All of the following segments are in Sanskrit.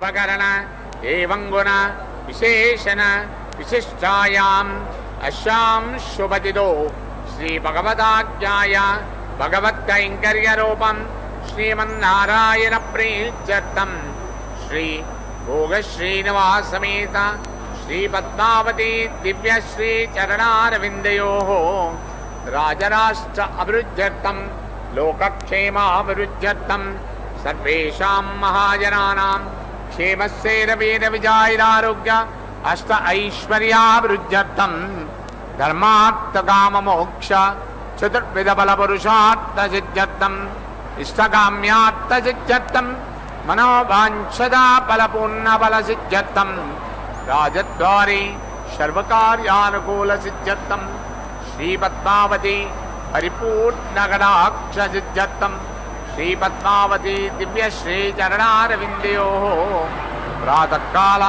उपकरण एवं गुण विशेषण विशिष्टायाम अश्याम शुभदिदो श्री भगवदाज्ञाय भगवत कैंकर्य रूपम श्रीमन्नारायण प्रीत्यर्थम श्री भोग श्रीनिवास समेत श्री पद्मावती दिव्य श्री चरणारविंदयोः राजराष्ट्र अभिवृद्ध्यर्थम लोकक्षेमाभिवृद्ध्यर्थम सर्वेषां महाजनानां क्षेमस्यैरवीरविजयैरारोग्य अष्ट ऐश्वर्याभिवृद्ध्यर्थम धर्मार्थकाममोक्ष चतुर्विधबलपुरुषार्थसिद्ध्यर्थम इष्टकाम्यार्थसिद्ध्यर्थम मनोवाञ्छदा फलपूर्णफलसिद्ध्यर्थम राजद्वारे सर्वकार्यानुकूलसिद्ध्यर्थम श्रीपद्मावती परिपूर्णगणाक्षसिद्ध्यर्थम श्रीपद्मावती दिव्यश्रीचरणारविन्दयोः प्रातःकाल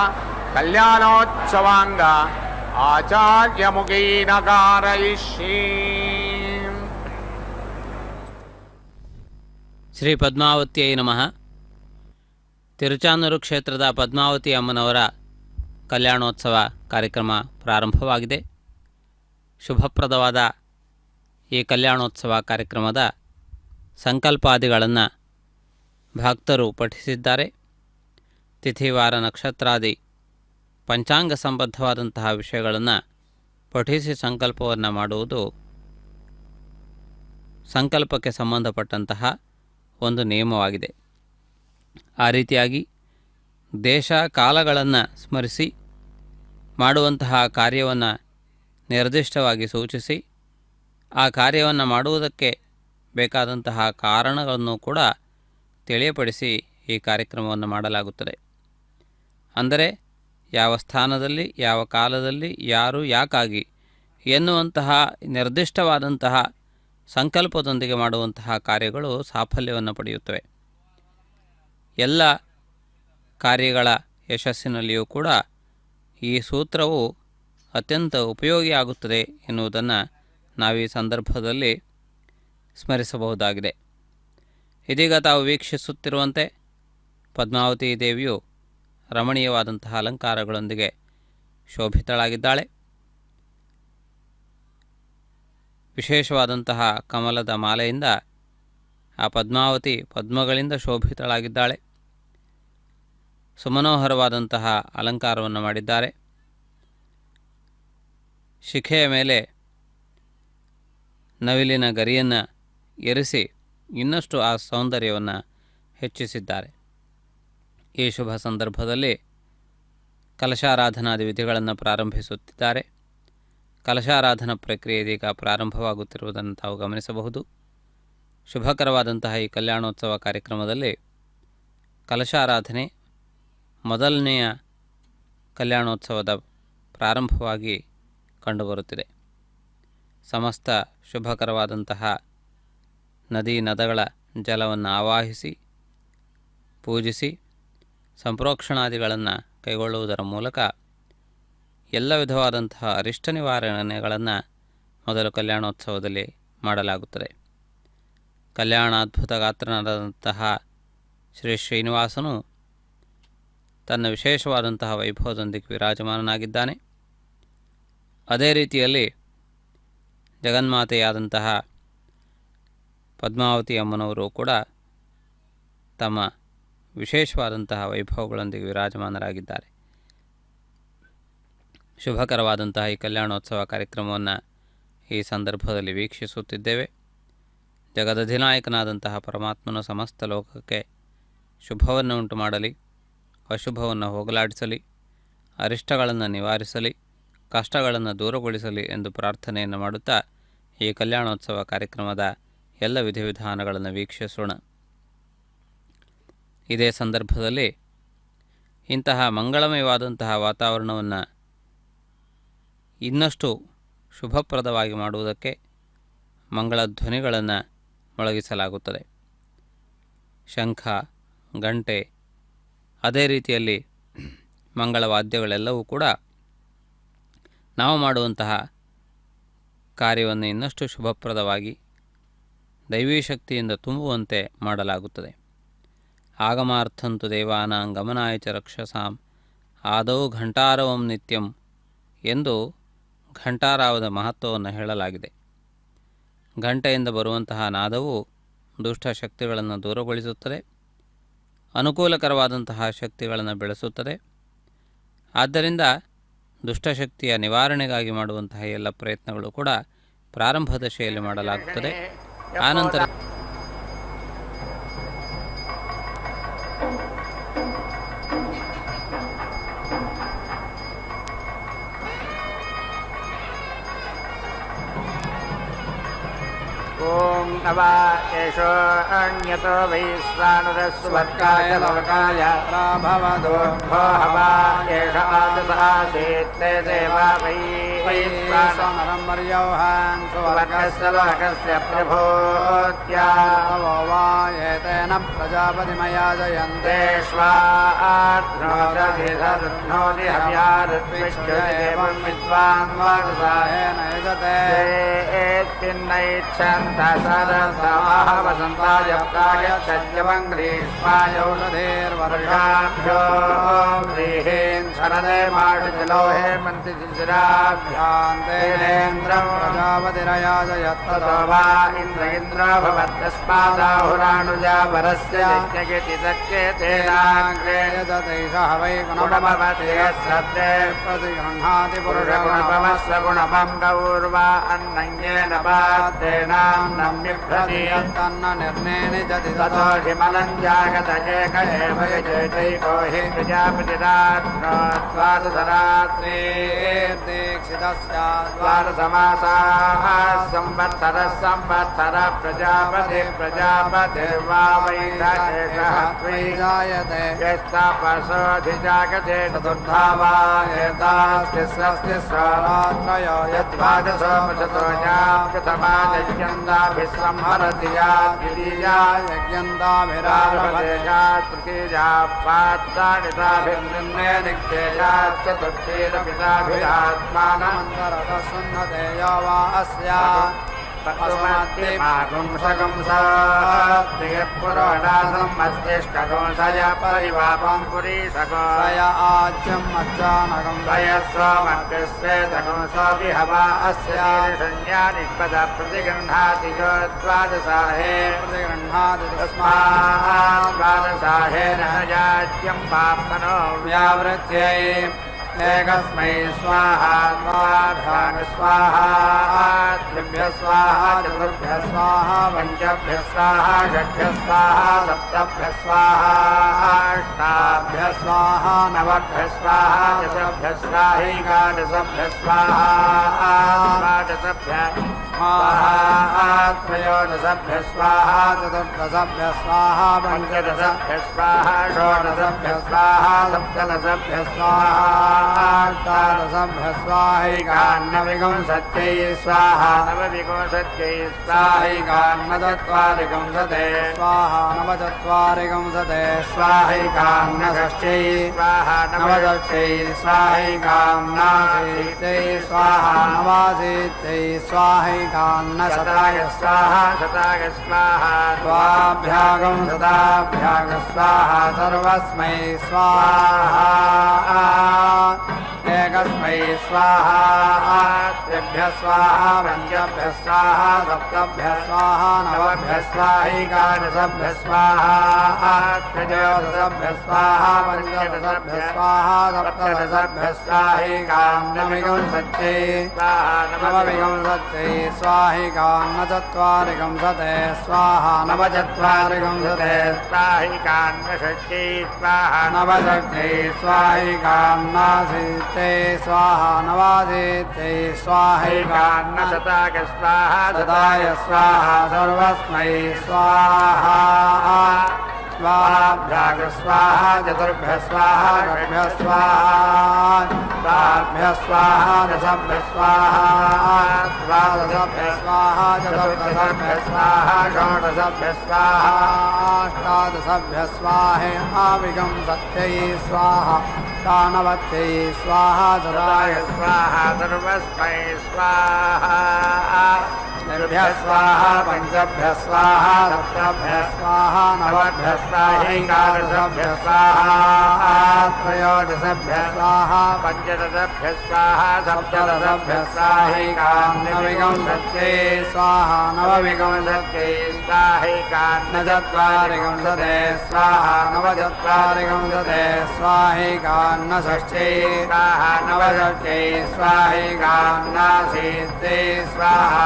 कल्याणोत्सवांग आचार्यमुखेन कारयिष्ये। ಶ್ರೀ ಪದ್ಮಾವತಿಯೈ ನಮಃ. ತಿರುಚಾನೂರು ಕ್ಷೇತ್ರದ ಪದ್ಮಾವತಿ ಅಮ್ಮನವರ ಕಲ್ಯಾಣೋತ್ಸವ ಕಾರ್ಯಕ್ರಮ ಪ್ರಾರಂಭವಾಗಿದೆ. ಶುಭಪ್ರದವಾದ ಈ ಕಲ್ಯಾಣೋತ್ಸವ ಕಾರ್ಯಕ್ರಮದ ಸಂಕಲ್ಪಾದಿಗಳನ್ನು ಭಕ್ತರು ಪಠಿಸಿದ್ದಾರೆ. ತಿಥಿವಾರ ನಕ್ಷತ್ರಾದಿ ಪಂಚಾಂಗ ಸಂಬದ್ಧವಾದಂತಹ ವಿಷಯಗಳನ್ನು ಪಠಿಸಿ ಸಂಕಲ್ಪವನ್ನು ಮಾಡುವುದು ಸಂಕಲ್ಪಕ್ಕೆ ಸಂಬಂಧಪಟ್ಟಂತಹ ಒಂದು ನಿಯಮವಾಗಿದೆ. ಆ ರೀತಿಯಾಗಿ ದೇಶ ಕಾಲಗಳನ್ನು ಸ್ಮರಿಸಿ ಮಾಡುವಂತಹ ಕಾರ್ಯವನ್ನು ನಿರ್ದಿಷ್ಟವಾಗಿ ಸೂಚಿಸಿ ಆ ಕಾರ್ಯವನ್ನು ಮಾಡುವುದಕ್ಕೆ ಬೇಕಾದಂತಹ ಕಾರಣಗಳನ್ನು ಕೂಡ ತಿಳಿಯಪಡಿಸಿ ಈ ಕಾರ್ಯಕ್ರಮವನ್ನು ಮಾಡಲಾಗುತ್ತದೆ. ಅಂದರೆ ಯಾವ ಸ್ಥಾನದಲ್ಲಿ ಯಾವ ಕಾಲದಲ್ಲಿ ಯಾರು ಯಾಕಾಗಿ ಎನ್ನುವಂತಹ ನಿರ್ದಿಷ್ಟವಾದಂತಹ ಸಂಕಲ್ಪದೊಂದಿಗೆ ಮಾಡುವಂತಹ ಕಾರ್ಯಗಳು ಸಾಫಲ್ಯವನ್ನು ಪಡೆಯುತ್ತವೆ. ಎಲ್ಲ ಕಾರ್ಯಗಳ ಯಶಸ್ಸಿನಲ್ಲಿಯೂ ಕೂಡ ಈ ಸೂತ್ರವು ಅತ್ಯಂತ ಉಪಯೋಗಿಯಾಗುತ್ತದೆ ಎನ್ನುವುದನ್ನು ನಾವು ಈ ಸಂದರ್ಭದಲ್ಲಿ ಸ್ಮರಿಸಬಹುದಾಗಿದೆ. ಇದೀಗ ತಾವು ವೀಕ್ಷಿಸುತ್ತಿರುವಂತೆ ಪದ್ಮಾವತಿ ದೇವಿಯು ರಮಣೀಯವಾದಂತಹ ಅಲಂಕಾರಗಳೊಂದಿಗೆ ಶೋಭಿತಳಾಗಿದ್ದಾಳೆ. ವಿಶೇಷವಾದಂತಹ ಕಮಲದ ಮಾಲೆಯಿಂದ ಆ ಪದ್ಮಾವತಿ ಪದ್ಮಗಳಿಂದ ಶೋಭಿತಳಾಗಿದ್ದಾಳೆ. ಸುಮನೋಹರವಾದಂತಹ ಅಲಂಕಾರವನ್ನು ಮಾಡಿದ್ದಾರೆ. ಶಿಖೆಯ ಮೇಲೆ ನವಿಲಿನ ಗರಿಯನ್ನು ಇರಿಸಿ ಇನ್ನಷ್ಟು ಆ ಸೌಂದರ್ಯವನ್ನು ಹೆಚ್ಚಿಸಿದ್ದಾರೆ. ಈ ಶುಭ ಸಂದರ್ಭದಲ್ಲಿ ಕಲಶಾರಾಧನಾದಿ ವಿಧಿಗಳನ್ನು ಪ್ರಾರಂಭಿಸುತ್ತಿದ್ದಾರೆ. ಕಲಶಾರಾಧನಾ ಪ್ರಕ್ರಿಯೆ ಇದೀಗ ಪ್ರಾರಂಭವಾಗುತ್ತಿರುವುದನ್ನು ತಾವು ಗಮನಿಸಬಹುದು. ಶುಭಕರವಾದಂತಹ ಈ ಕಲ್ಯಾಣೋತ್ಸವ ಕಾರ್ಯಕ್ರಮದಲ್ಲಿ ಕಲಶಾರಾಧನೆ ಮೊದಲನೆಯ ಕಲ್ಯಾಣೋತ್ಸವದ ಪ್ರಾರಂಭವಾಗಿ ಕಂಡುಬರುತ್ತಿದೆ. ಸಮಸ್ತ ಶುಭಕರವಾದಂತಹ ನದಿ ನದಗಳ ಜಲವನ್ನು ಆವಾಹಿಸಿ ಪೂಜಿಸಿ ಸಂಪ್ರೋಕ್ಷಣಾದಿಗಳನ್ನು ಕೈಗೊಳ್ಳುವುದರ ಮೂಲಕ ಎಲ್ಲ ವಿಧವಾದಂತಹ ಅರಿಷ್ಟ ನಿವಾರಣೆಗಳನ್ನು ಮೊದಲು ಕಲ್ಯಾಣೋತ್ಸವದಲ್ಲಿ ಮಾಡಲಾಗುತ್ತದೆ. ಕಲ್ಯಾಣಾದ್ಭುತ ಗಾತ್ರನಾದಂತಹ ಶ್ರೀ ಶ್ರೀನಿವಾಸನು ತನ್ನ ವಿಶೇಷವಾದಂತಹ ವೈಭವದೊಂದಿಗೆ ವಿರಾಜಮಾನನಾಗಿದ್ದಾನೆ. ಅದೇ ರೀತಿಯಲ್ಲಿ ಜಗನ್ಮಾತೆಯಾದಂತಹ ಪದ್ಮಾವತಿ ಅಮ್ಮನವರು ಕೂಡ ತಮ್ಮ ವಿಶೇಷವಾದಂತಹ ವೈಭವಗಳೊಂದಿಗೆ ವಿರಾಜಮಾನರಾಗಿದ್ದಾರೆ. ಶುಭಕರವಾದಂತಹ ಈ ಕಲ್ಯಾಣೋತ್ಸವ ಕಾರ್ಯಕ್ರಮವನ್ನು ಈ ಸಂದರ್ಭದಲ್ಲಿ ವೀಕ್ಷಿಸುತ್ತಿದ್ದೇವೆ. ಜಗದಧಿನಾಯಕನಾದಂತಹ ಪರಮಾತ್ಮನು ಸಮಸ್ತ ಲೋಕಕ್ಕೆ ಶುಭವನ್ನು ಉಂಟು ಮಾಡಲಿ, ಅಶುಭವನ್ನು ಹೋಗಲಾಡಿಸಲಿ, ಅರಿಷ್ಟಗಳನ್ನು ನಿವಾರಿಸಲಿ, ಕಷ್ಟಗಳನ್ನು ದೂರಗೊಳಿಸಲಿ ಎಂದು ಪ್ರಾರ್ಥನೆಯನ್ನು ಮಾಡುತ್ತಾ ಈ ಕಲ್ಯಾಣೋತ್ಸವ ಕಾರ್ಯಕ್ರಮದ ಎಲ್ಲ ವಿಧಿವಿಧಾನಗಳನ್ನು ವೀಕ್ಷಿಸೋಣ. ಇದೇ ಸಂದರ್ಭದಲ್ಲಿ ಇಂತಹ ಮಂಗಳಮಯವಾದಂತಹ ವಾತಾವರಣವನ್ನು ಇನ್ನಷ್ಟು ಶುಭಪ್ರದವಾಗಿ ಮಾಡುವುದಕ್ಕೆ ಮಂಗಳ ಧ್ವನಿಗಳನ್ನು ಮೊಳಗಿಸಲಾಗುತ್ತದೆ. ಶಂಖ, ಗಂಟೆ, ಅದೇ ರೀತಿಯಲ್ಲಿ ಮಂಗಳವಾದ್ಯಗಳೆಲ್ಲವೂ ಕೂಡ ನಾವು ಮಾಡುವಂತಹ ಕಾರ್ಯವನ್ನು ಇನ್ನಷ್ಟು ಶುಭಪ್ರದವಾಗಿ ದೈವೀ ಶಕ್ತಿಯಿಂದ ತುಂಬುವಂತೆ ಮಾಡಲಾಗುತ್ತದೆ. ಆಗಮಾರ್ಥಂತು ದೇವಾನಾಂ ಗಮನಾಯ ಚ ರಕ್ಷಸಾಂ ಆದೌ ಘಂಟಾರವಂ ನಿತ್ಯಂ ಎಂದು ಘಂಟಾರಾವದ ಮಹತ್ವವನ್ನು ಹೇಳಲಾಗಿದೆ. ಘಂಟೆಯಿಂದ ಬರುವಂತಹ ನಾದವು ದುಷ್ಟ ಶಕ್ತಿಗಳನ್ನು ದೂರಗೊಳಿಸುತ್ತದೆ, ಅನುಕೂಲಕರವಾದಂತಹ ಶಕ್ತಿಗಳನ್ನು ಬೆಳೆಸುತ್ತದೆ. ಆದ್ದರಿಂದ ದುಷ್ಟಶಕ್ತಿಯ ನಿವಾರಣೆಗಾಗಿ ಮಾಡುವಂತಹ ಎಲ್ಲ ಪ್ರಯತ್ನಗಳು ಕೂಡ ಪ್ರಾರಂಭ ದಶೆಯಲ್ಲಿ ಮಾಡಲಾಗುತ್ತದೆ. ಆನಂತರ ಓಂ ನವ ಯಶೋ ಅಣ್ಯತೋ ವೈಶ್ವಾನರಸ್ವರ್ಗಾಯ ಲೋಕಾಯ ಪ್ರಾಭವದೋ ಹವ ಯಶ ಆದದಾಸೇತ್ತೇ ದೇವ ವೈಶ್ವಾನರಂ ಮರ್ಯೌಹಾನ್ ಸ್ವರ್ಗಸ್ಯ ಲೋಕಸ್ಯ ಪ್ರಭೋತ್ಯಾವೋ ವಾ ಏತೇನ ಪ್ರಜಾಪತಿಮಯಾ ಜಯಂತೆ ಶ್ವಾಧ್ನೋದಧಿಧರ್ನೋದಿ ಹವ್ಯಾಋತ್ವಿಷ್ಠ್ಯದೇವಂ ವಿದ್ವಾನ್ ವಾಗಸಾಯೇನ ಯಜತೆ सरसमहवसन्ताय प्रागच्छत्यवं ग्रीष्मायौषधेर्वर्षाभ्यो व्रीहीन् शरदे माषजलो हेमन्ति शिशिराभ्यां तेनेन्द्रं प्रजापतिरयाजयत्ततो वा इन्द्रो भवत्यस्मादाहुरानुजा वरस्य यज्ञगिति सख्येतेनाग्रे यजतैषः वै गुणमभवति यस्सत्ते प्रतिगृह्णाति पुरुषगुणपमस्य गुणपं गौर्वा अन्नञ्जेन पात्रेणां नम्यभ्रतीयत्तन्न निर्णेनि जति ततो हिमलं जागतजेक एव यजैको हि प्रजापतिरात्रो द्वादशरात्रिर्दीक्षितस्य द्वादशमासाः संवत्सरः संवत्सरः प्रजापतिर्वा वैशाखेषः त्वयि जायते यस्तापसोऽधिजागते चतुर्धा वा एतास्तिस्रस्तिस्रात्रयो यद्वादशोपशतो प्रथमा यज्ञन्दाभिः संहरति या द्वितीया यज्ञन्दाभिरारभते तृतीया पात्राणिताभिर्निम्ने निक्षेया चतुर्थीरपिताभिरात्मानमन्तरतः सुन्नते यो वा अस्या पुरोणासंमस्तिष्कगोंसय परिवापं पुरीषगोंसय आज्यं मज्जानगं वयस्वमग्रस्वेतगोंसोऽपि हवा अस्य शून्यानिष्पदा प्रतिगृह्णाति यो द्वादशाहे प्रतिगृह्णाति तस्मात् द्वादशाहेन याज्यं पाप्मनो व्यावृत्यै एकस्मै स्वाहा द्वाभ्यां स्वाहा त्रिभ्यः स्वाहा चतुर्भ्यः स्वाहा पञ्चभ्यः स्वाहा षड्भ्यः स्वाहा सप्तभ्यः स्वाहा अष्टाभ्यः स्वाहा नवभ्यः स्वाहा दशभ्यः स्वाहैकादशभ्यः स्वाहा द्वादशभ्यः स्वाहा त्रयोदशभ्यः स्वाहा चतुर्दशभ्यः स्वाहा पञ्चदशभ्यः स्वाहा षोडशभ्यः स्वाहा सप्तदशभ्यः स्वाहा अष्टादशभ्यः स्वाहैकान्नविंशत्यै स्वाहा नवविंशत्यै स्वाहैकान्नचत्वारिंशते स्वाहा नवचत्वारिंशते स्वाहैकान्नषष्ट्यै स्वाहा नवषष्ट्यै स्वाहैकान्नाशीत्यै स्वाहा नवाशीत्यै स्वाहैकान्नशताय स्वाहा शताय स्वाहा द्वाभ्यागं शताभ्याग स्वाहा सर्वस्मै स्वाहा एकस्मै स्वाहा त्रिभ्यः स्वाहा पञ्चभ्यः स्वाहा सप्तभ्यः स्वाहा नवभ्यः स्वाहैकादशभ्यः स्वाहा त्रयोदशभ्यः स्वाहा पञ्चदशभ्यः स्वाहा सप्तदशभ्यः स्वाहैकान्नविंशत्यै स्वाहा नवविंशत्यै स्वाहैकान्नचत्वारिंशते स्वाहा नवचत्वारिंशते स्वाहैकान्नषष्ट्यै स्वाहा नवषष्ट्यै स्वाहैकान्नाशीत्यै स्वाहा नवाशीत्यै स्वाहैकान्नशताय स्वाहा शताय स्वाहा सर्वस्मै स्वाहा स्वाभ्याग स्वाहा चतुर्भ्यः स्वाहा षड्भ्यः स्वाहा द्वाभ्यः स्वाहा दशभ्यः स्वाहा द्वादशभ्यः स्वाहा चतुर्दशभ्यः स्वाहा षोडशभ्यः स्वाहा अष्टादशभ्यः स्वाहैकाविंशत्यै स्वाहा नवत्यै स्वाहा शताय स्वाहा सर्वस्मै स्वाहा तेभ्यः स्वाहा पञ्चभ्यः स्वाहा सप्तभ्यः स्वाहा नवभ्यः स्वाहैकादशभ्यः स्वाहा त्रयोदशभ्यः स्वाहा पञ्चदशभ्यः स्वाहा सप्तदशभ्यः स्वाहैकान्नविंशत्यै स्वाहा नवविंशत्यै स्वाहैकान्नचत्वारिंशते स्वाहा नवचत्वारिंशते स्वाहैकान्नषष्ट्यै स्वाहा नवषष्ट्यै स्वाहैकान्नाशीत्यै स्वाहा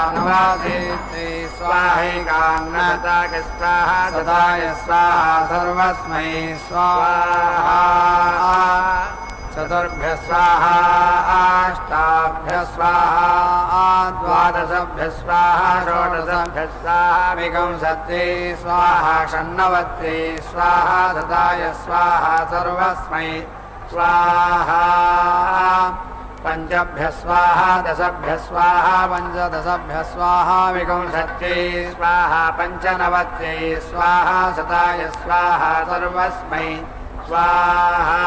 नवाशीत्यै स्वाहैकान्नशताय स्वाहा शताय स्वाहा सर्वस्मै स्वाहा चतुर्भ्यः स्वाहा अष्टाभ्यः स्वाहा द्वादशभ्यः स्वाहा षोडशभ्यः स्वाहा विंशत्यै स्वाहा षण्णवत्यै स्वाहा शताय स्वाहा सर्वस्मै स्वाहा पञ्चभ्यः स्वाहा दशभ्यः स्वाहा पञ्चदशभ्यः स्वाहा विंशत्यै स्वाहा पञ्चनवत्यै स्वाहा शताय स्वाहा सर्वस्मै स्वाहा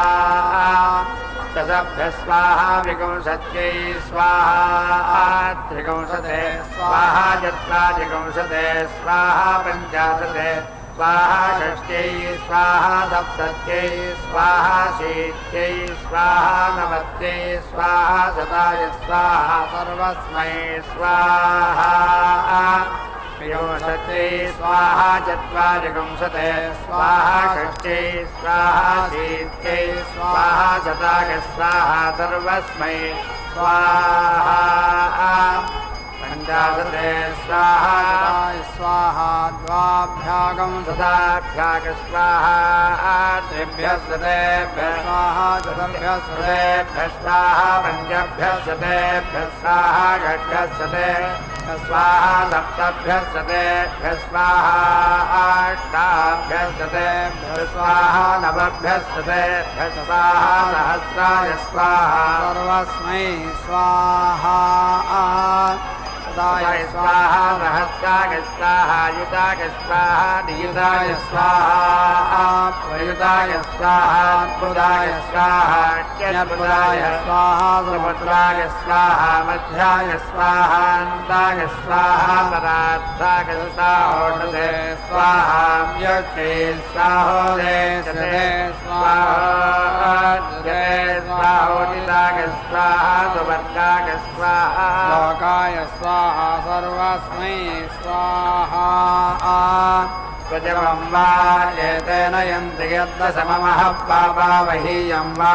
दशभ्यः स्वाहा विंशत्यै स्वाहा त्रिंशते स्वाहा चत्वारिंशते स्वाहा पञ्चाशते स्वाहा षष्ट्यै स्वाहा सप्तत्यै स्वाहा शीत्यै स्वाहा नवत्यै स्वाहा शताय स्वाहा सर्वस्मै स्वाहा विंशत्यै स्वाहा चत्वारिंशते स्वाहा षष्ट्यै स्वाहा शीत्यै स्वाहा शताय स्वाहा सर्वस्मै स्वाहा पञ्चाशते स्वाहा स्वाहा द्वाभ्यागं शताभ्याग स्वाहा त्रिभ्यः शतेभ्यः स्वाहा चतुर्भ्यः शतेभ्यः स्वाहा पञ्चभ्यः शतेभ्यः स्वाहा षट्भ्यः शतेभ्यः स्वाहा सप्तभ्यः शतेभ्यः स्वाहा अष्टाभ्यः शतेभ्यः स्वाहा नवभ्यः शतेभ्यः स्वाहा सहस्राय स्वाहा सर्वस्मै स्वाहा सदाय स्वाहा सहस्राय स्वाहा युताय स्वाहा नियुताय स्वाहा प्रयुताय स्वाहा अद्भुताय स्वाहा अत्यद्भुताय स्वाहा सुभद्राय स्वाहा मध्याय स्वाहा अन्ताय स्वाहा परार्थाय स्वाहोदे स्वाहा व्यक्ते स्वाहोदे सदे स्वाहोदे स्वाहोदिताय स्वाहा सुभद्राय स्वाहा लोकाय स्वाहा सर्वस्मै स्वाहा स्वजमं वा एतेन यन्ति यद्दशममः पापावहीयं वा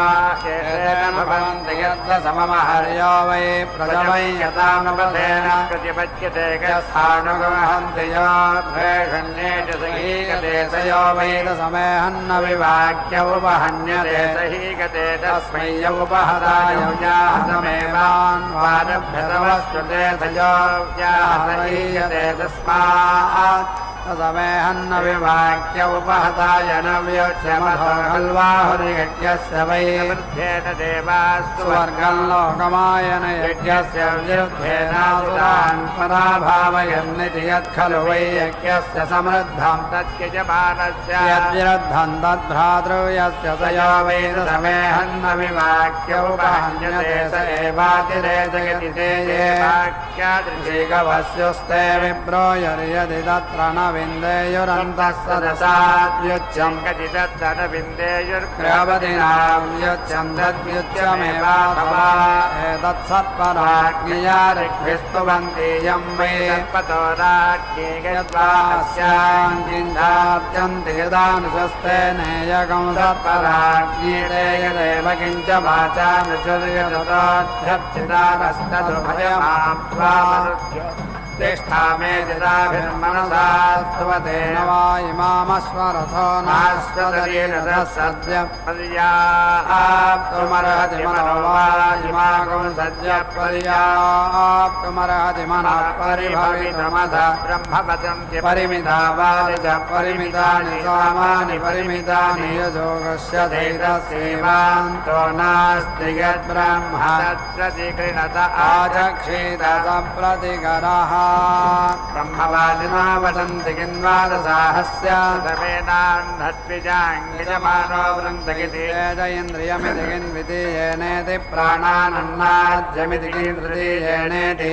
एतेन भवन्ति यद्दशममहर्यो वै प्रजवै यतानुपथेन प्रतिपच्यते यस्थानुगमहन्ति यो द्वेषण्ये च सहीगते स यो वै दशमेहन्न विवाक्य उपहन्यते सहीगते तस्मै य उपहतायोजाहतमेवान्वादभ्यतवस्तुते स यो व्याहतहीयते तस्मात् तदमेहन्न विवाक्य उपहताय न व्योच्यमथो खल्वाहुर्यज्ञस्य वै वृद्धेन देवास्तु स्वर्गं लोकमायन यज्ञस्य विरुद्धेनासुरान् पराभावयन्निति यत्खलु वै यज्ञस्य समृद्धं तद्यजमानस्य यद्विरुद्धं तद्भ्रातृयस्य स यो वै तदमेहन्न विवाक्य उपहन्यते स एवातिरेजयति ते ये वाक्यादृशीगवस्युस्ते विप्रो यर्यदि तत्र न विन्देयुरन्तः सदसाद्युच्यं कचिदत्तन विन्देयुर्ग्रवदिनां युच्यं तद्युच्यमेवाथवा एतत्सत्पराज्ञया ऋग्भिस्तुवन्ति यं वै तत्पतो राज्ञे गत्वास्यां किञ्चार्चन्ति यदानुशस्ते नेयकं सत्पराज्ञीते यदेव किञ्च वाचानुचर्यदताध्यर्चितारस्तदुभयमाप्त्वा तिष्ठा मे दिदाभिर्मनसा स्तुवतेन वा इमामश्वरथो नाश्वतरेण सद्य पर्याप्तुमर्हति मनो वा इमागं सद्य पर्याप्तुमर्हति मनः परिभवितमथ ब्रह्मपदं च परिमिता वारि च परिमितानि सामानि परिमितानि यजोगस्य धैर्यसेवान्तो नास्ति यद्ब्रह्म तत्प्रतिगृणत आचक्षेत सप्रतिकरः ब्रह्मवादिना वदन्ति किन्वादसाहस्य तमेनान्नद्विजाङ्गिजमानो वृन्दगिति जयेन्द्रियमिति किन्वितीयेनेति प्राणानन्ना नाज्यमिति किं तृतीयेनेति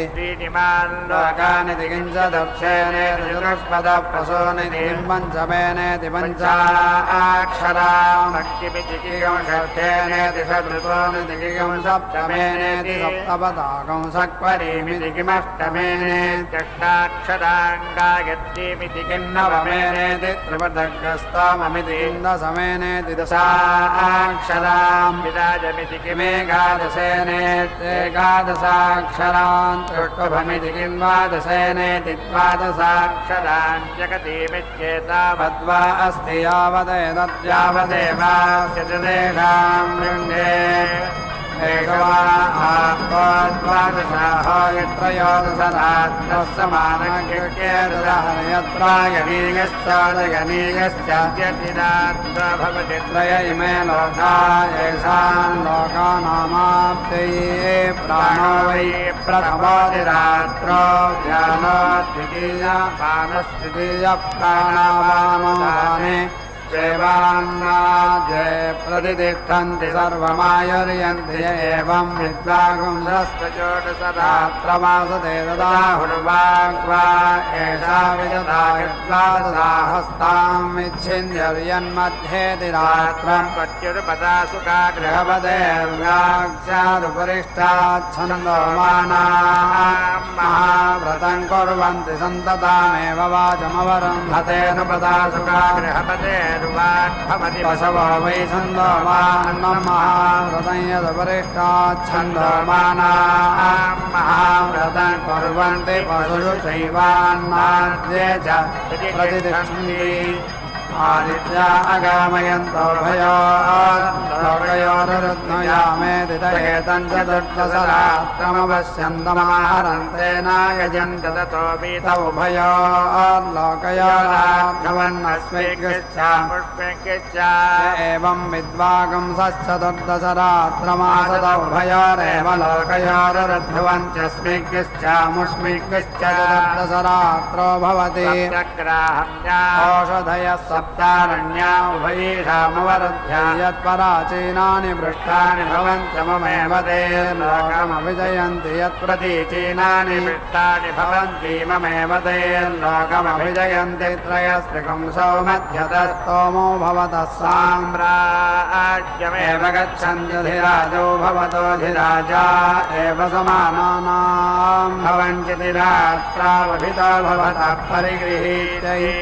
लोकानिति किञ्चदक्षेनेति चतुष्पदः पशोनिति किं पञ्चमेनेति पञ्चाक्षराम् भक्तिमिति किं षष्ठेनेति षड्ऋतोनिति किं सप्तमेनेति सप्तपदाकं सक्परीमिति किमष्टमेनेति षष्ठाक्षराङ्गायत्रीमिति किं नवमेनेति त्रिपदग्रस्ताममिति किं दशमेनेति दशाक्षराम् विराजमिति किमेकादशेनेत्येकादशाक्षरान् त्रिष्टुभमिति किं द्वादशेनेति द्वादशाक्षरान् जगतीमित्येतावद्वा अस्ति यावदेतद्यावदेवास्य च तेषां शृङ्गे भवति त्रय इमे लोका येषां लोकानामाप्तये प्राणो वै प्रथमोऽधिरात्रो ध्यानो द्वितीयपानस्तृतीय प्राणावामोदाने देवान्नाद्ये प्रतिष्ठन्ति सर्वमायुर्यन्ति एवं विद्वागुंसस्तचोटसरात्रमासते तदाहुर्वाग्वा एषा विदधा विद्वादशाहस्ताम् इच्छिन्यर्यन्मध्ये रात्रम् प्रत्युरुपदासुका गृहपदेर्व्याक्षादुपरिष्टाच्छन्दोमानाम् महाव्रतं कुर्वन्ति सन्ततामेव वाचमवरुन्धतेन पदासुका गृहपदे पशवो वै छन्दोमानं महाव्रतं यदुपरिष्टाच्छन्दोमानाम् महाव्रतं कुर्वन्ति पशुषु चैवान्नाद्ये च प्रतिष्ठन्ति आदित्या अगामयन्तो भयोर्लोकयोरुध्नुयामेति तयेतं चतुर्दशरात्रमवश्यन्तमाहरन्तेनायजन्त ततो वीतौ भयोर्लोकयोराघवन्नस्मिग्गच्छा एवं विद्वागुंसश्चतुर्दशरात्रमासतौ भयोरेव लोकयोरुध्वन्त्यस्मिग्गच्छामुष्मिग्गश्च चतुर्दशरात्रो भवति औषधयः सप्तारण्या उभयेषामवरुध्या यत्पराचीनानि पृष्ठानि भवन्त्यममेव ते लोकमभिजयन्ति यत्प्रतीचीनानि पृष्ठानि भवन्ति ममेव ते लोकमभिजयन्ति त्रयस्त्रिपुंसौ मध्यतस्तोमो भवतः साम्राज्यमेव गच्छन्त्यधिराजो भवतोऽधिराजा एव समानानां भवन्त्यधिरात्रावभितो भवतः परिगृहीत्यै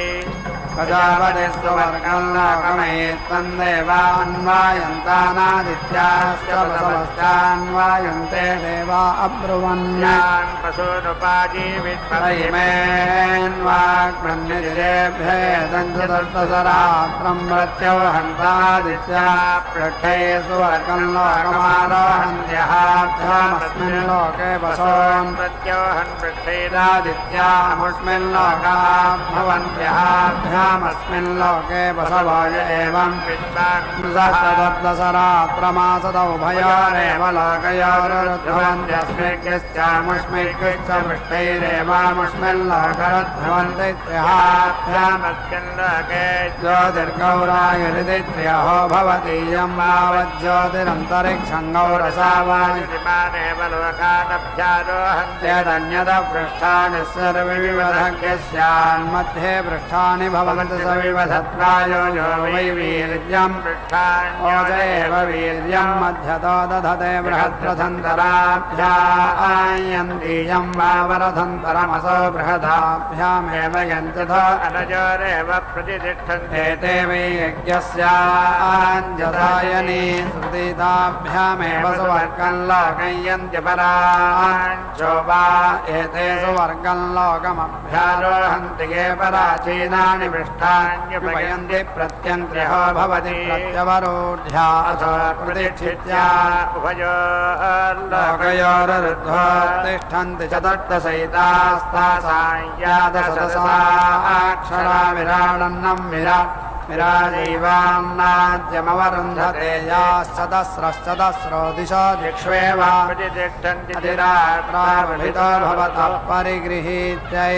प्रजापति स्वर्गं लोकमेत्तन्देवान्वायन्तानादित्याश्च बसवश्चान्वायन्ते देवा अब्रुवन्यान् पशूनुपाजीवित्परिमेन्वाग्ब्रह्मनिरेभ्येदं चतुर्दशरात्रं प्रत्यवहन्तादित्या पृष्ठे स्वर्गं लोकमारोहन्त्यहाभ्यामस्मिन् लोके पशून् प्रत्यवहन् पृष्ठेरादित्यामुष्मिन् लोकाः भवन्त्यहाभ्याम् अस्मिन् लोके बसवय एवं विद्वागुंसश्चतुर्दशरात्रमासतौ भयोरेव लोकयोरुध्वन्त्यस्मिग्गश्चामुष्मिग्गश्च पृष्ठैरेवामुष्मिन् लोकरुध्वन्ति त्र्यहाभ्यामस्मिन् लोके ज्योतिर्गौरायुरिति त्र्यहो भवतीयं यावज्ज्योतिरन्तरिक्षं गौरसावायुषिमानेव लोकानभ्यारोहन्त्यदन्यदपृष्ठानि सर्वविविधज्ञस्यान्मध्ये पृष्ठानि भवन्ति सविवधत्वायो यो वै वीर्यं ओजैव वीर्यं मध्यतो दधते बृहद्रथन्तराभ्यायन्तीयं वावरथन्तरमसो बृहदाभ्यामेव यन्त्यथो अनजोरेव प्रतिष्ठन्ते ते वै यज्ञस्याञ्जदायनी श्रुतिताभ्यामेव सुवर्गं लोकं यन्त्यपराञ्चोवा एते सुवर्गं लोकमभ्यारोहन्ति ये पराचीनानि पृष्ठान्युपयन्ति प्रत्यन्त्र्यहो भवति प्रत्यवरोढ्या अथो प्रतिष्ठित्या उभयोर्लोकयोरुध्वा तिष्ठन्ति चतुर्दशैतास्तासाञ्यादशदशाक्षरा विराडन्नं विराजैवान्नाद्यमवरुन्धते याश्चतस्रश्चतस्रो दिशो दिक्ष्वेव प्रतिष्ठन्ति अधिरात्रावभितो भवतः परिगृहीत्यै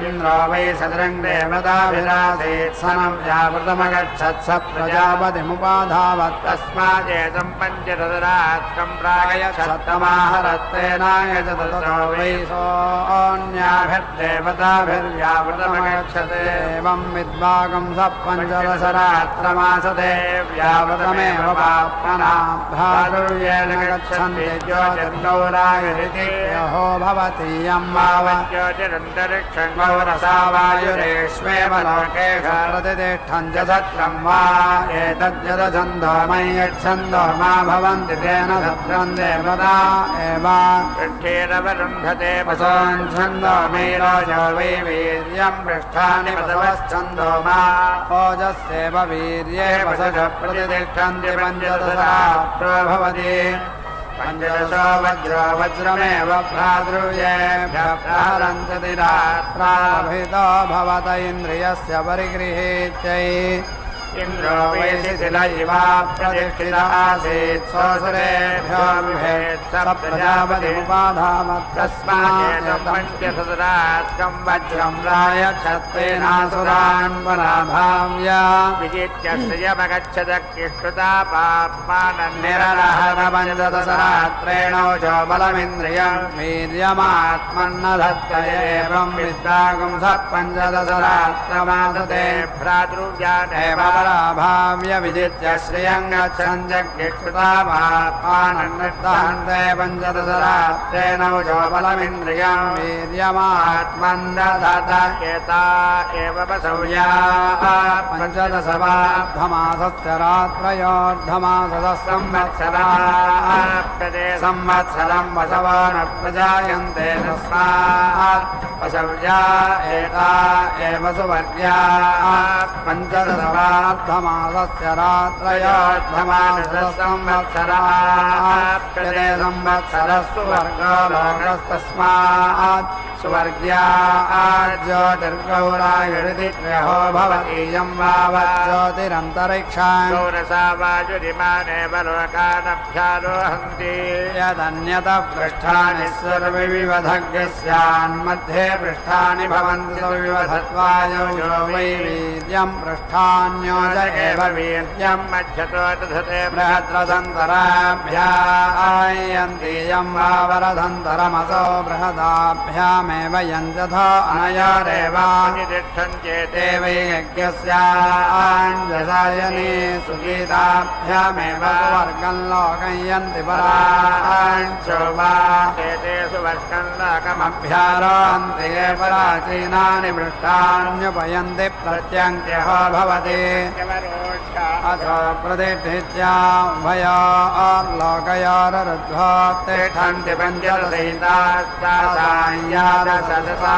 इन्द्रो वै सदृङ् देवताभिरासीत् सनं व्यावृतमगच्छत् स प्रजापतिमुपाधावत् तस्मादेतं पञ्चरथरात्रं प्रागच्छत्तमाहरत्तेनाय च ततो वै सोऽन्याभिर्देवताभिर्व्यावृतमगच्छत् एवं विद्वागं स पञ्चदशरात्रमासते व्यावृतमेव पाप्मना भ्रातुर्येण गच्छन्ति ज्योतिर्गौरायुरिति यहो भवति यं ज्योतिरन्तरिक्षं गौरसा वायुरेष्वेव लोकेश प्रतिष्ठं च सत्रं वा एतद्यदछन्दो मयि यच्छन्दो मा भवन्ति तेन सत्रं देवता एव पृष्ठेरवरुन्धते वसोऽच्छन्दो मयिरोजो वै वीर्यं पृष्ठानि वसवश्छन्दो मा ओजस्येव वीर्ये वसज प्रतिष्ठन्ति पञ्चदशरात्रो भवति पञ्चदशो वज्रो वज्रमेव भ्रातृव्येभ्यः प्रहरन्ति रात्राभितो भवत इन्द्रियस्य परिगृहीत्यै इन्द्रो वै शिथिल इवा प्रतिष्ठित आसीत् सोऽसुरेभ्यो विभेत् स प्रजापतिमुपाधावत् तस्मादेतं पञ्चशतरात्रं वज्रं प्रायच्छत्तेनासुरान् पराभाव्य विजित्य श्रियमगच्छदक्ष्युता पाप्मानन्निरहर पञ्चदशरात्रेणोजो बलमिन्द्रियं वीर्यमात्मन्न धत्त एवं विद्वागुं स पञ्चदशरात्रमासते भ्रातृव्यानेव भाव्य विजित्य श्रियं गच्छन् जग्निष्कृता पापानन्निर्दहन्ते पञ्चदशरात्रेणोजो बलमिन्द्रियं वीर्यमात्मन्दधत एता एव वसौर्याः पञ्चदशवार्धमासस्य रात्रयोर्धमासः संवत्सराः संवत्सरं वसवो न प्रजायन्ते तस्मात् वसौर्या एता एव सुवर्ग्याः पञ्चदशवार्धमासस्य रात्रयोर्धमासः संवत्सराः संवत्सरस्तु वर्गो लोकस्तस्मात् सुवर्ग्या ज्योतिर्गौरायुरिति त्रयो भवतीयं वावज्योतिरन्तरिक्षां गौरसा वायुरिमानेव लोकानभ्यारोहन्ति यदन्यतः पृष्ठानि सर्वविवधग्स्यान्मध्ये पृष्ठानि भवन्ति सुविवधत्वायो यो वै वीर्यं पृष्ठान्योज एव वीर्यं मध्यतो दधते बृहद्रथन्तराभ्यायन्ति यं वावरथन्तरमसो बृहदाभ्यामेव यञ्जथो अनयोरेव तिष्ठन्त्येते वै यज्ञस्याञ्जसायने सुगीताभ्यामेव सुवर्गं लोकं यन्ति पराञ्चो वा एते सुवर्गं लोकमभ्यारोहन्ति ये पराचीनानि पृष्ठान्युपयन्ति प्रत्यङ्क्यः भवति अथो प्रतिष्ठित्या उभयो लोकयोरुद्ध्वा तिष्ठन्ति पञ्चदशैतासाञ्यादशदशा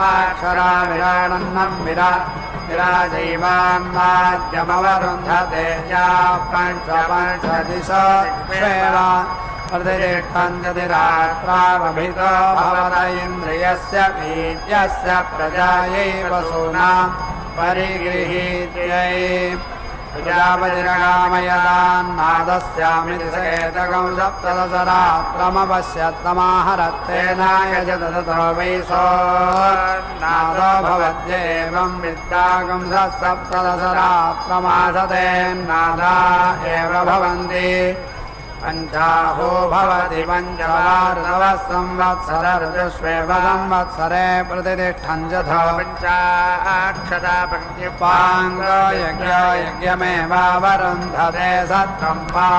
अक्षरा विराडन्नं विराजैवान्माद्यमवरुन्धते या पञ्चदिशो स्वेव प्रतिष्ठन्ति रात्रावभितो भवत इन्द्रियस्य वीर्यस्य प्रजायै वसूनां परिगृहीत्यै प्रजापतिरगामयदान्नादस्यामिति सेतकं सप्तदशरात्रमपश्यत्तमाहरत्तेनाय च ददतो वै सोन्नादो भवत्येवं विद्वागं स सप्तदशरात्रमासतेन्नादा एव भवन्ति पञ्चाहो भवति पञ्चवार्धवः संवत्सर ऋतुष्वेव संवत्सरे प्रतिष्ठन् यथा पञ्चाक्षता पञ्चपाङ्गो यज्ञमेवावरुन्धते सत्रं वा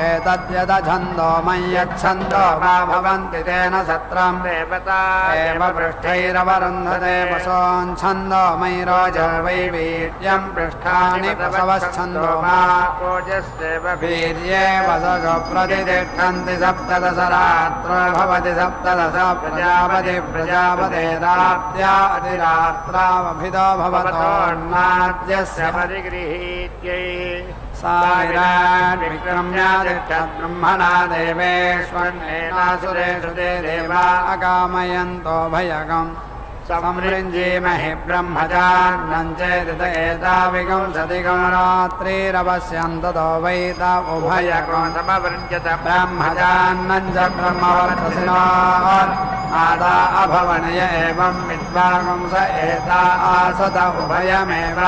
एतद्यदछन्दो मय्यच्छन्दो वा भवन्ति तेन सत्रं देवता एव पृष्ठैरवरुन्धते वसोऽच्छन्दो मयिरोजो वै वीर्यं पृष्ठानि वसवश्छन्दो वा ओजस्येव वीर्ये वसजो प्रतिष्ठन्ति सप्तदशरात्रो भवति सप्तदश प्रजापतेराप्त्या अधिरात्रावभितो भवतोन्नाद्यस्य परिगृहीत्यै सा विराट् विक्रम्यादिष्टब्रह्मणा देवेष्वन्नेनासुरेषु ते देवा अकामयन्तो भयगम् संवृञ्जीमहि ब्रह्मजान्नं चेदित एताविगुंसतिगं रात्रिरवस्यन्ततो वै त उभयगो समवृञ्जत ब्रह्मजान्नं च ब्रह्मवर्चसिनो आदा अभवनय एवं विद्वागुंस एता आसत उभयमेव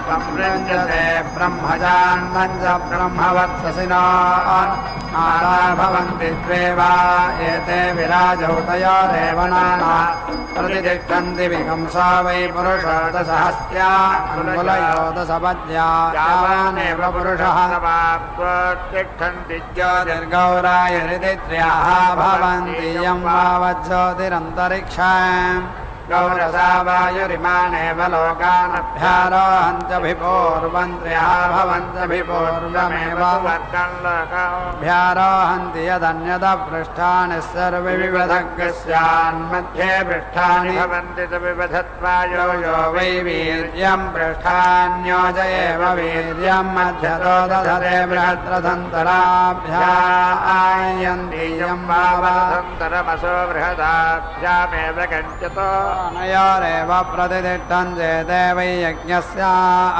संवृञ्जते ब्रह्मजान्नं च ब्रह्मवर्चसिनो आदा भवन्ति द्वेवा एते विराजौतयो देवनाना प्रतिष्ठन्ति विगंसा वै पुरुषोदसहस्त्या अन्मुलयो दशपद्या यावानेव पुरुषः तिष्ठन्ति ज्योतिर्गौरायरितित्र्याः भवन्ति यं वावज्योतिरन्तरिक्षाम् गौरसा वायुरिमानेव लोकानभ्यारोहन्त्यभिपूर्वन्त्र्यः भवन्त्यभिपूर्वमेव भ्यारोहन्ति यदन्यदपृष्ठानि सर्वे विविधग्स्यान्मध्ये पृष्ठानि भवन्ति विविधत्वायो यो वै वीर्यं पृष्ठान्योजयेव वीर्यं मध्यतो दधते बृहद्रथन्तराभ्यायन्ति यं वावधन्तरमसो बृहदाभ्यामेव कञ्चतो नयोरेव प्रतिष्ठन्ते देवै यज्ञस्य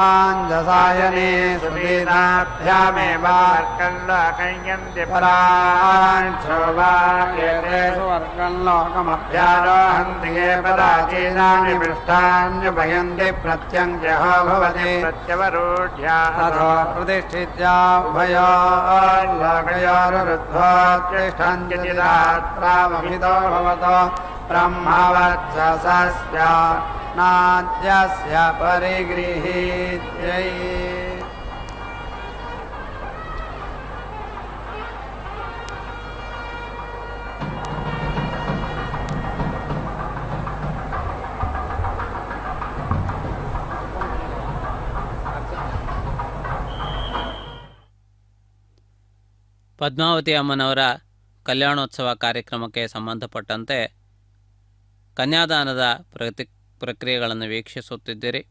आञ्जसायने सुदीनाभ्यामेव वर्गल्लोकयन्ति पराञ्चो वा एतेषु वर्गल्लोकमभ्यारोहन्ति ये पराचीनानि पृष्ठान्युपयन्ति प्रत्यङ्जयो भवति प्रत्यवरूढ्या तथो प्रतिष्ठित्या उभयोर्लोकयोरुद्धो तिष्ठन्ति चिदात्रावभितो भवतो ब्रह्मवर्चसस्य नाद्यस्य परिगृहीत्यै ಪದ್ಮಾವತಿ ಅಮ್ಮನವರ ಕಲ್ಯಾಣೋತ್ಸವ ಕಾರ್ಯಕ್ರಮಕ್ಕೆ ಸಂಬಂಧಪಟ್ಟಂತೆ ಕನ್ಯಾದಾನದ ಪ್ರಕ್ರಿಯೆಗಳನ್ನು ವೀಕ್ಷಿಸುತ್ತಿದ್ದೀರಿ.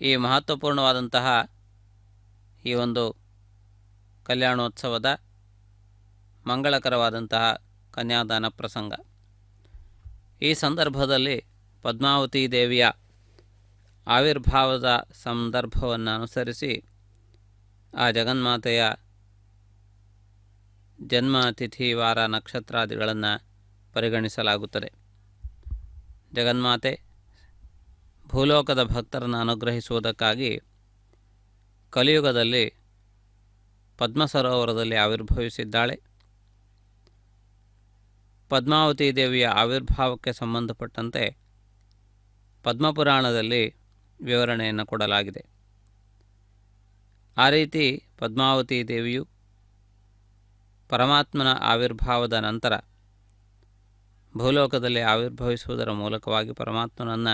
ಈ ಮಹತ್ವಪೂರ್ಣವಾದಂತಹ ಈ ಒಂದು ಕಲ್ಯಾಣೋತ್ಸವದ ಮಂಗಳಕರವಾದಂತಹ ಕನ್ಯಾದಾನ ಪ್ರಸಂಗ. ಈ ಸಂದರ್ಭದಲ್ಲಿ ಪದ್ಮಾವತಿ ದೇವಿಯ ಆವಿರ್ಭಾವದ ಸಂದರ್ಭವನ್ನು ಅನುಸರಿಸಿ ಆ ಜಗನ್ಮಾತೆಯ ಜನ್ಮ ತಿಥಿ ವಾರ ನಕ್ಷತ್ರಾದಿಗಳನ್ನು ಪರಿಗಣಿಸಲಾಗುತ್ತದೆ. ಜಗನ್ಮಾತೆ ಭೂಲೋಕದ ಭಕ್ತರನ್ನು ಅನುಗ್ರಹಿಸುವುದಕ್ಕಾಗಿ ಕಲಿಯುಗದಲ್ಲಿ ಪದ್ಮ ಸರೋವರದಲ್ಲಿ ಆವಿರ್ಭವಿಸಿದ್ದಾಳೆ. ಪದ್ಮಾವತಿ ದೇವಿಯ ಆವಿರ್ಭಾವಕ್ಕೆ ಸಂಬಂಧಪಟ್ಟಂತೆ ಪದ್ಮಪುರಾಣದಲ್ಲಿ ವಿವರಣೆಯನ್ನು ಕೊಡಲಾಗಿದೆ. ಆ ರೀತಿ ಪದ್ಮಾವತಿ ದೇವಿಯು ಪರಮಾತ್ಮನ ಆವಿರ್ಭಾವದ ನಂತರ ಭೂಲೋಕದಲ್ಲಿ ಆವಿರ್ಭವಿಸುವುದರ ಮೂಲಕವಾಗಿ ಪರಮಾತ್ಮನನ್ನು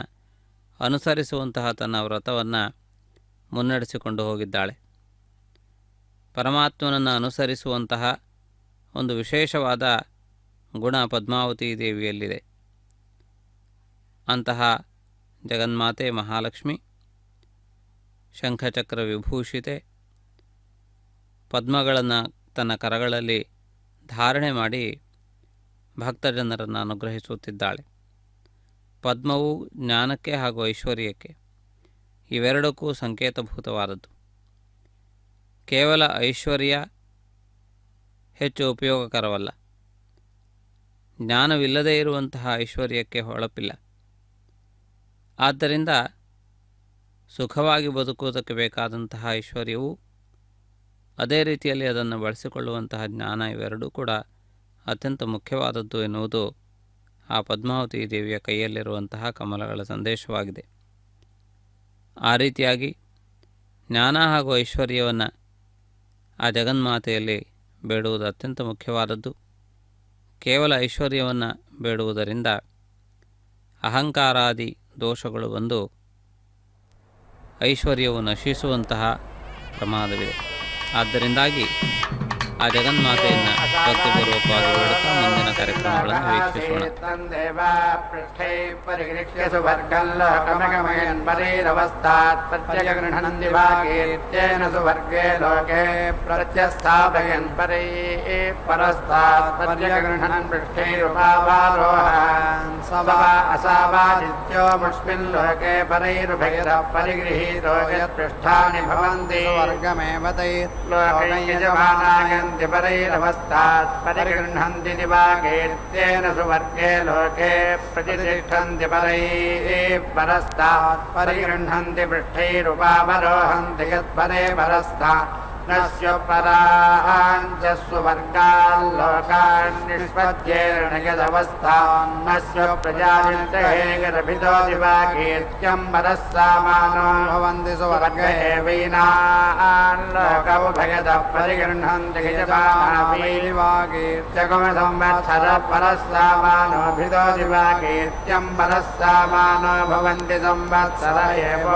ಅನುಸರಿಸುವಂತಹ ತನ್ನ ವ್ರತವನ್ನು ಮುನ್ನಡೆಸಿಕೊಂಡು ಹೋಗಿದ್ದಾಳೆ. ಪರಮಾತ್ಮನನ್ನು ಅನುಸರಿಸುವಂತಹ ಒಂದು ವಿಶೇಷವಾದ ಗುಣ ಪದ್ಮಾವತಿ ದೇವಿಯಲ್ಲಿದೆ. ಅಂತಹ ಜಗನ್ಮಾತೆ ಮಹಾಲಕ್ಷ್ಮಿ ಶಂಖಚಕ್ರ ವಿಭೂಷಿತೆ, ಪದ್ಮಗಳನ್ನು ತನ್ನ ಕರಗಳಲ್ಲಿ ಧಾರಣೆ ಮಾಡಿ ಭಕ್ತಜನರನ್ನು ಅನುಗ್ರಹಿಸುತ್ತಿದ್ದಾಳೆ. ಪದ್ಮವು ಜ್ಞಾನಕ್ಕೆ ಹಾಗೂ ಐಶ್ವರ್ಯಕ್ಕೆ ಇವೆರಡಕ್ಕೂ ಸಂಕೇತಭೂತವಾದದ್ದು. ಕೇವಲ ಐಶ್ವರ್ಯ ಹೆಚ್ಚು ಉಪಯೋಗಕರವಲ್ಲ, ಜ್ಞಾನವಿಲ್ಲದೇ ಇರುವಂತಹ ಐಶ್ವರ್ಯಕ್ಕೆ ಹೊಳಪಿಲ್ಲ. ಆದ್ದರಿಂದ ಸುಖವಾಗಿ ಬದುಕುವುದಕ್ಕೆ ಬೇಕಾದಂತಹ ಐಶ್ವರ್ಯವು, ಅದೇ ರೀತಿಯಲ್ಲಿ ಅದನ್ನು ಬಳಸಿಕೊಳ್ಳುವಂತಹ ಜ್ಞಾನ ಇವೆರಡೂ ಕೂಡ ಅತ್ಯಂತ ಮುಖ್ಯವಾದದ್ದು ಎನ್ನುವುದು ಆ ಪದ್ಮಾವತಿ ದೇವಿಯ ಕೈಯಲ್ಲಿರುವಂತಹ ಕಮಲಗಳ ಸಂದೇಶವಾಗಿದೆ. ಆ ರೀತಿಯಾಗಿ ಜ್ಞಾನ ಹಾಗೂ ಐಶ್ವರ್ಯವನ್ನು ಆ ಜಗನ್ಮಾತೆಯಲ್ಲಿ ಬೇಡುವುದು ಅತ್ಯಂತ ಮುಖ್ಯವಾದದ್ದು. ಕೇವಲ ಐಶ್ವರ್ಯವನ್ನು ಬೇಡುವುದರಿಂದ ಅಹಂಕಾರಾದಿ ದೋಷಗಳು ಬಂದು ಐಶ್ವರ್ಯವು ನಶಿಸುವಂತಹ ಪ್ರಮಾದವಿದೆ. ಆದ್ದರಿಂದಾಗಿ ಆ ಜಗನ್ಮಾತೆಯನ್ನು ಭಕ್ತಿಪೂರ್ವಕವಾಗಿ ಬೇಡುತ್ತಾ ಮುಂದಿನ ಕಾರ್ಯಕ್ರಮಗಳನ್ನು ವೀಕ್ಷಿಸೋಣ. पृष्ठे परिगृह्य सुवर्गं लोकमगमयन् परेरवस्थात् प्रत्यगृह्णन् दिवागेत्येन सुवर्गे लोके प्रत्यस्थापयन् परे परस्तात् प्रत्यगृह्णन् पृष्ठैरुपावारोहान् सवा असावादित्यो मुष्मिन् लोके परैरुभयतः परिगृहीतो यत्पृष्ठानि भवन्ति स्वर्गमेव तैर्लोके यजमानायन्ति परैरवस्थात् परिगृह्णन्ति दिवागेत्येन सुवर्गे लोके प्रतिष्ठन्ति परस्तात् परिगृह्णन्ति पृष्ठैरुपावरोहन्ति यत्परे परस्तात् नस्योपराञ्च सुवर्गाल्लोकान् निष्पद्येन यदवस्थान्नस्य प्रजाविन्दहेगरभितो दिवागीर्त्यं परस्सामानो भवन्ति सुवर्गे वैनाल्लोकमुभयतः परिगृह्णन्ति यजमानाभिवागीर्त्यगमसंवत्सरः परस्सामानोभितो दिवागीर्त्यं परस्सामानो भवन्ति संवत्सर एव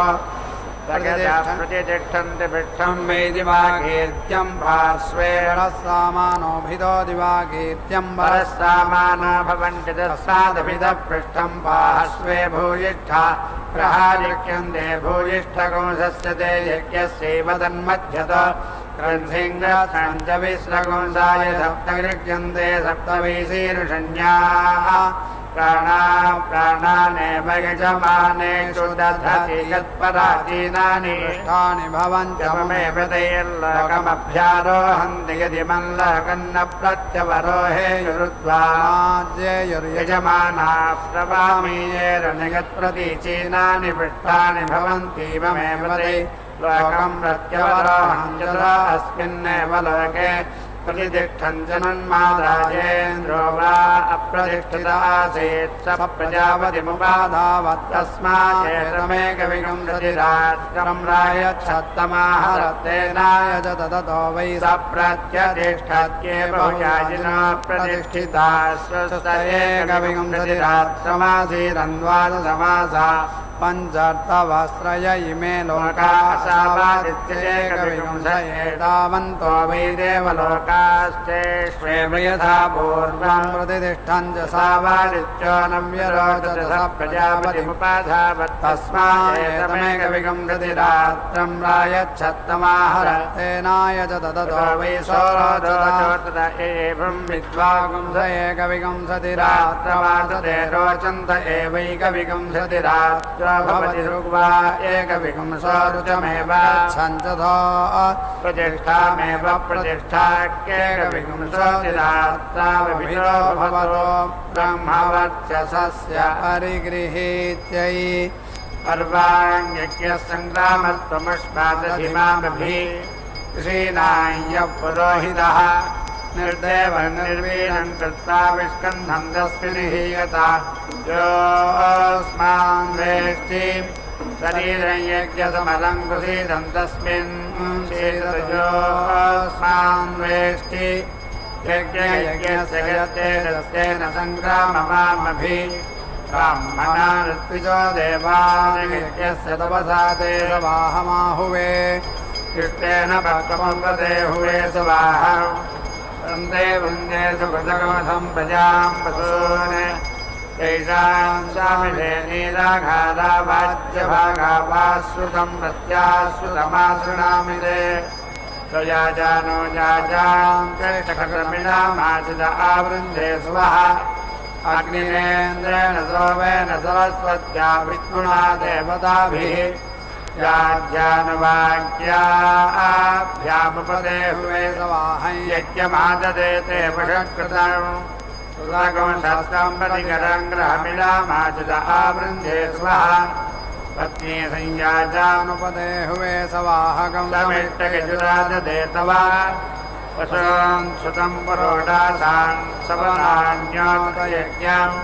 प्रतिष्ठन्ति पृष्ठं वै दिवागीर्त्यं पार्श्वे परस्सामानोभितो दिवागीर्त्यं परस्सामानो भवन्ति तस्मादभितः पृष्ठं पार्श्वे भूयिष्ठा प्रहारिक्यन्ते भूयिष्ठकंसस्य ते यज्ञस्यैव तन्मध्यतो क्रन्थिङ्गच्छञ्च विश्रकंसाय सप्तगृह्यन्ते सप्तवीशीर्षण्याः प्राणानेव यजमानेषु दधति यत्पराचीनानि पृष्ठानि भवन्त्यमेव तैर्लोकमभ्यारोहन्ति यदि मल्लकन्न प्रत्यवरोहेयुरुद्वाजेयुर्यजमाना प्रवामीयेरनिगत्प्रतीचीनानि पृष्ठानि भवन्तीवमेव लोकं प्रत्यवरोहन्ति अस्मिन्नेव लोके प्रतिष्ठन् जन्मादाजेन्द्रो वा अप्रतिष्ठित आसीत् स प्रजापतिमुपाधावत् तस्मादेतमेकविंशतिरात्रं रायच्छत्तमाहरतेनायज ततो वै स प्रत्यतिष्ठत्येव भुजाजिनो प्रतिष्ठिता स्वस्त एकविंशतिरात्रमासीदन्वादशमासा पञ्चर्तवस्त्रय इमे लोकासावादित्येकविंशयेतावन्तो वै देवलोकास्तेष्वेव यथा पूर्वं प्रतिष्ठन् च सावादित्यो न व्यरोचते स प्रजापतिमुपाधावत् तस्मादेतमेकविंशतिरात्रं रायच्छत्तमाहरतेनायज ततो वै सौरोचत एवं विद्वागुंस एकविंशतिरात्रमासते रोचन्त एवैकविंशतिरात्र भवति ऋग्वा एकविंशो ऋतमेव छन्दो प्रतिष्ठामेव प्रतिष्ठाक्येकविंशतिरात्रावभितो भवतो ब्रह्मवर्चसस्य परिगृहीत्यै पर्वाण्यज्ञसङ्ग्रामत्वमुष्पादधिमामभि श्रीनाय्य पुरोहितः निर्देव निर्वीरं कृत्वा विस्कन्धं तस्मिन्हीयता योऽस्मान् वेष्टि शरीरं यज्ञसमलं कुसीदं तस्मिन् योऽस्मान् वेष्टि यज्ञस्य यत्तेजस्तेन सङ्ग्राममामभि ब्राह्मणा ऋत्विजो देवानयज्ञस्य तपसा ते सवाहमाहुवे कृष्णेन भक्तमुपदे हुवे सवाह वन्दे वन्दे सुकृतकमथं प्रजां पशून् यैषां स्वामिने नीराघारावाच्यभागावाश्रुतं प्रत्याश्रुतमासृणामि ते त्वया जानो जाजां श्रेष्ठक्रमिणामाचिद आवृन्धे स्वः अग्निरेन्द्रेण सोमेन सरस्वत्या विष्णुना देवताभिः याज्ञानवाक्याभ्यामुपदे हुवे सवाहं यज्ञमाददे ते वशकृतं सुधागमशस्तं प्रतिकरं ग्रहमिडामाचिद आवृन्धे स्वः पत्नी संयाजानुपदे हुवे सवाहकं समिष्टगजुराददे तवा वशं सुतं पुरोडासान् सवनान्योतयज्ञम्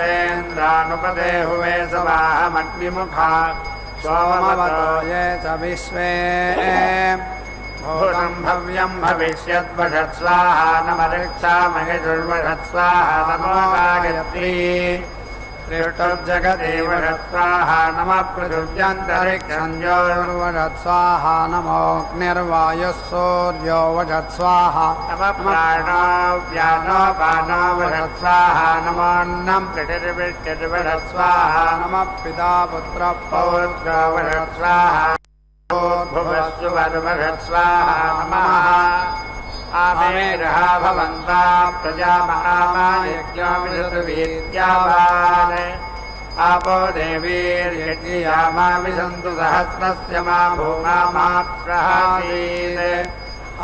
देवांसेन्द्रानुपदे हुवे सवाहमग्निमुखा सोमवतो ये च विश्वे भूतं भव्यं भविष्यद्वषत्स्वाहा नमऋक्षामहे दुर्वषत्स्वाहा नमो गायत्री त्रिष्टुर्जगदेवषत्स्वाहा नमः पृथिव्यन्तरिक्षञ्जोर्वषत्स्वाहा नमोऽग्निर्वायुः सूर्यो वषत्स्वाहा नमः प्राणो व्यानो पानो वषत्स्वाहा नमोऽन्नं पृथिर्विष्टिर्वषत्स्वाहा नमः पिता पुत्रः पौत्रो वषत्स्वाहा भुवस्सु वषत्स्वाहा नमः आमेरः भवन्ता प्रजामहामायज्ञामिषतुर्वीत्यावान् आपो देवीर्यज्ञयामा विसन्तु सहस्रस्य मा भूमा मा प्रहासीत्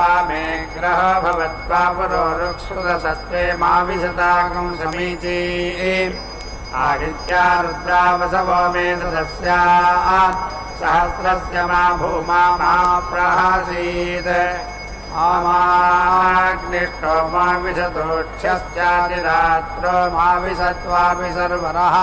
आमे ग्रह भवत्वा पुरो रुक्षुदसत्त्वे मा विशताकं समीची आदित्या रुद्रा वसवो मे सदस्या सहस्रस्य मा भूमा मा प्रहासीत् आमाग्निष्टो मा विशतोक्षश्चादिरात्रो मा विशत्वापि सर्वरः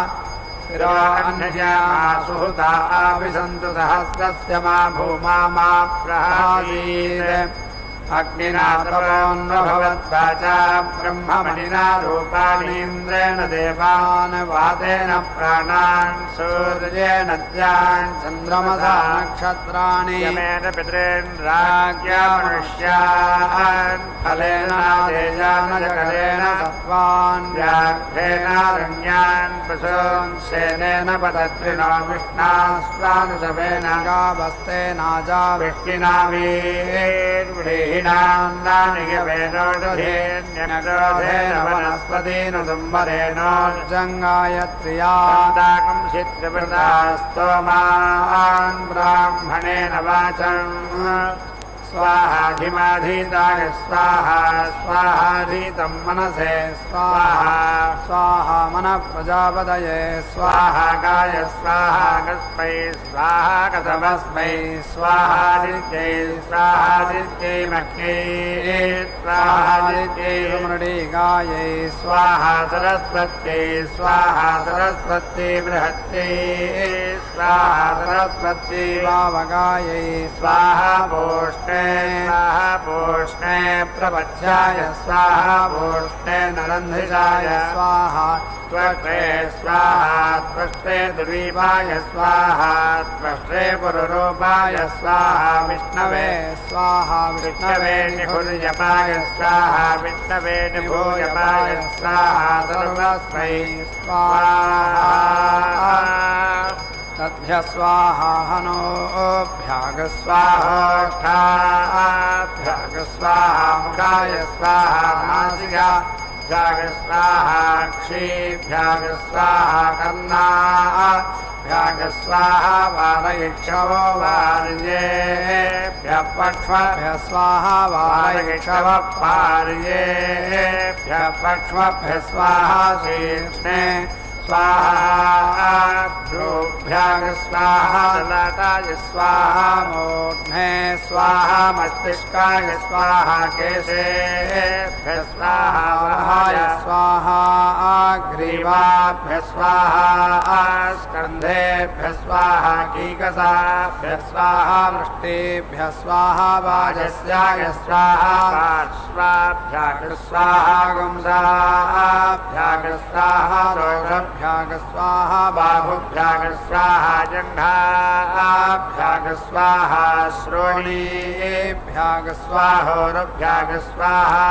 सुहृता विसन्तु सहस्रस्य मा भूमा मा प्रहासीत् अग्निना तपोन्नभवद्वाचा ब्रह्ममणिना रूपाणीन्द्रेण देवान् वातेन प्राणान् सूर्येण द्यान् चन्द्रमसा नक्षत्राणि यमेन पितॄन् राज्ञा मनुष्यान् फलेन तेजान जगलेन सत्त्वान् व्याघ्रेणारण्यान् पशून् शेनेन पतत्रिणो विष्णास्वानुशवेन गावस्तेनाजा वृष्टिना ीनान्दानियवेनोषधेन्यक्रोधेन वनस्पतेन संवरेणोर्जङ्गायत्र्यादाकं चित्रवृता स्तोमान् ब्राह्मणेन वाचम् स्वाहाधिमाधीताय स्वाहा स्वाहाधीतं मनसे स्वाहा स्वाहा मनः प्रजापतये स्वाहा गाय स्वाहा कस्मै स्वाहा कतमस्मै स्वाहादित्यै स्वाहादित्यै मह्यै स्वाहादित्यै मृडिगायै स्वाहा सरस्वत्यै स्वाहा सरस्वत्यै बृहत्यै स्वाहा सरस्वत्यै वावगायै स्वाहा पोष्णे स्वाहा पोष्णे प्रपच्याय स्वाहा पोष्णे नरन्धिषाय स्वाहा त्वष्टे स्वाहा त्वष्टे दुर्वीपाय स्वाहा त्वष्टे पुरुरूपाय स्वाहा विष्णवे स्वाहा विष्णवे निभुर्यपाय स्वाहा विष्णवे निभूयपाय स्वाहा सर्वस्मै स्वाहा तद्भ्य स्वाहा हनोभ्याग स्वाहोष्ठाभ्याग स्वाहा मुखाय स्वाहा नासिकाभ्याग स्वाहा क्षीभ्याग स्वाहा कर्णाभ्याग स्वाहा वारयिक्षवो वार्येभ्यः पक्ष्मभ्यः स्वाहा वारयिक्षवः पार्येभ्यः पक्ष्मभ्यः स्वाहा शीर्ष्णे स्वाहा भ्रूभ्याग स्वाहा ललाटाय स्वाहा मूर्ध्ने स्वाहा मस्तिष्काय स्वाहा केशेभ्यः स्वाहा वहाय स्वाहा ग्रीवाभ्यः स्वाहा स्कन्धेभ्यः स्वाहा कीकसाभ्यः स्वाहा वृष्टिभ्यः स्वाहा वाजस्याय स्वाहा पार्श्वाभ्याग स्वाहा गुंसाभ्याग स्वाहा भ्याग स्वाहा बाहुभ्याग स्वाहा जङ्घाभ्याग स्वाहा श्रोणीभ्याग स्वाहोरुभ्याग स्वाहा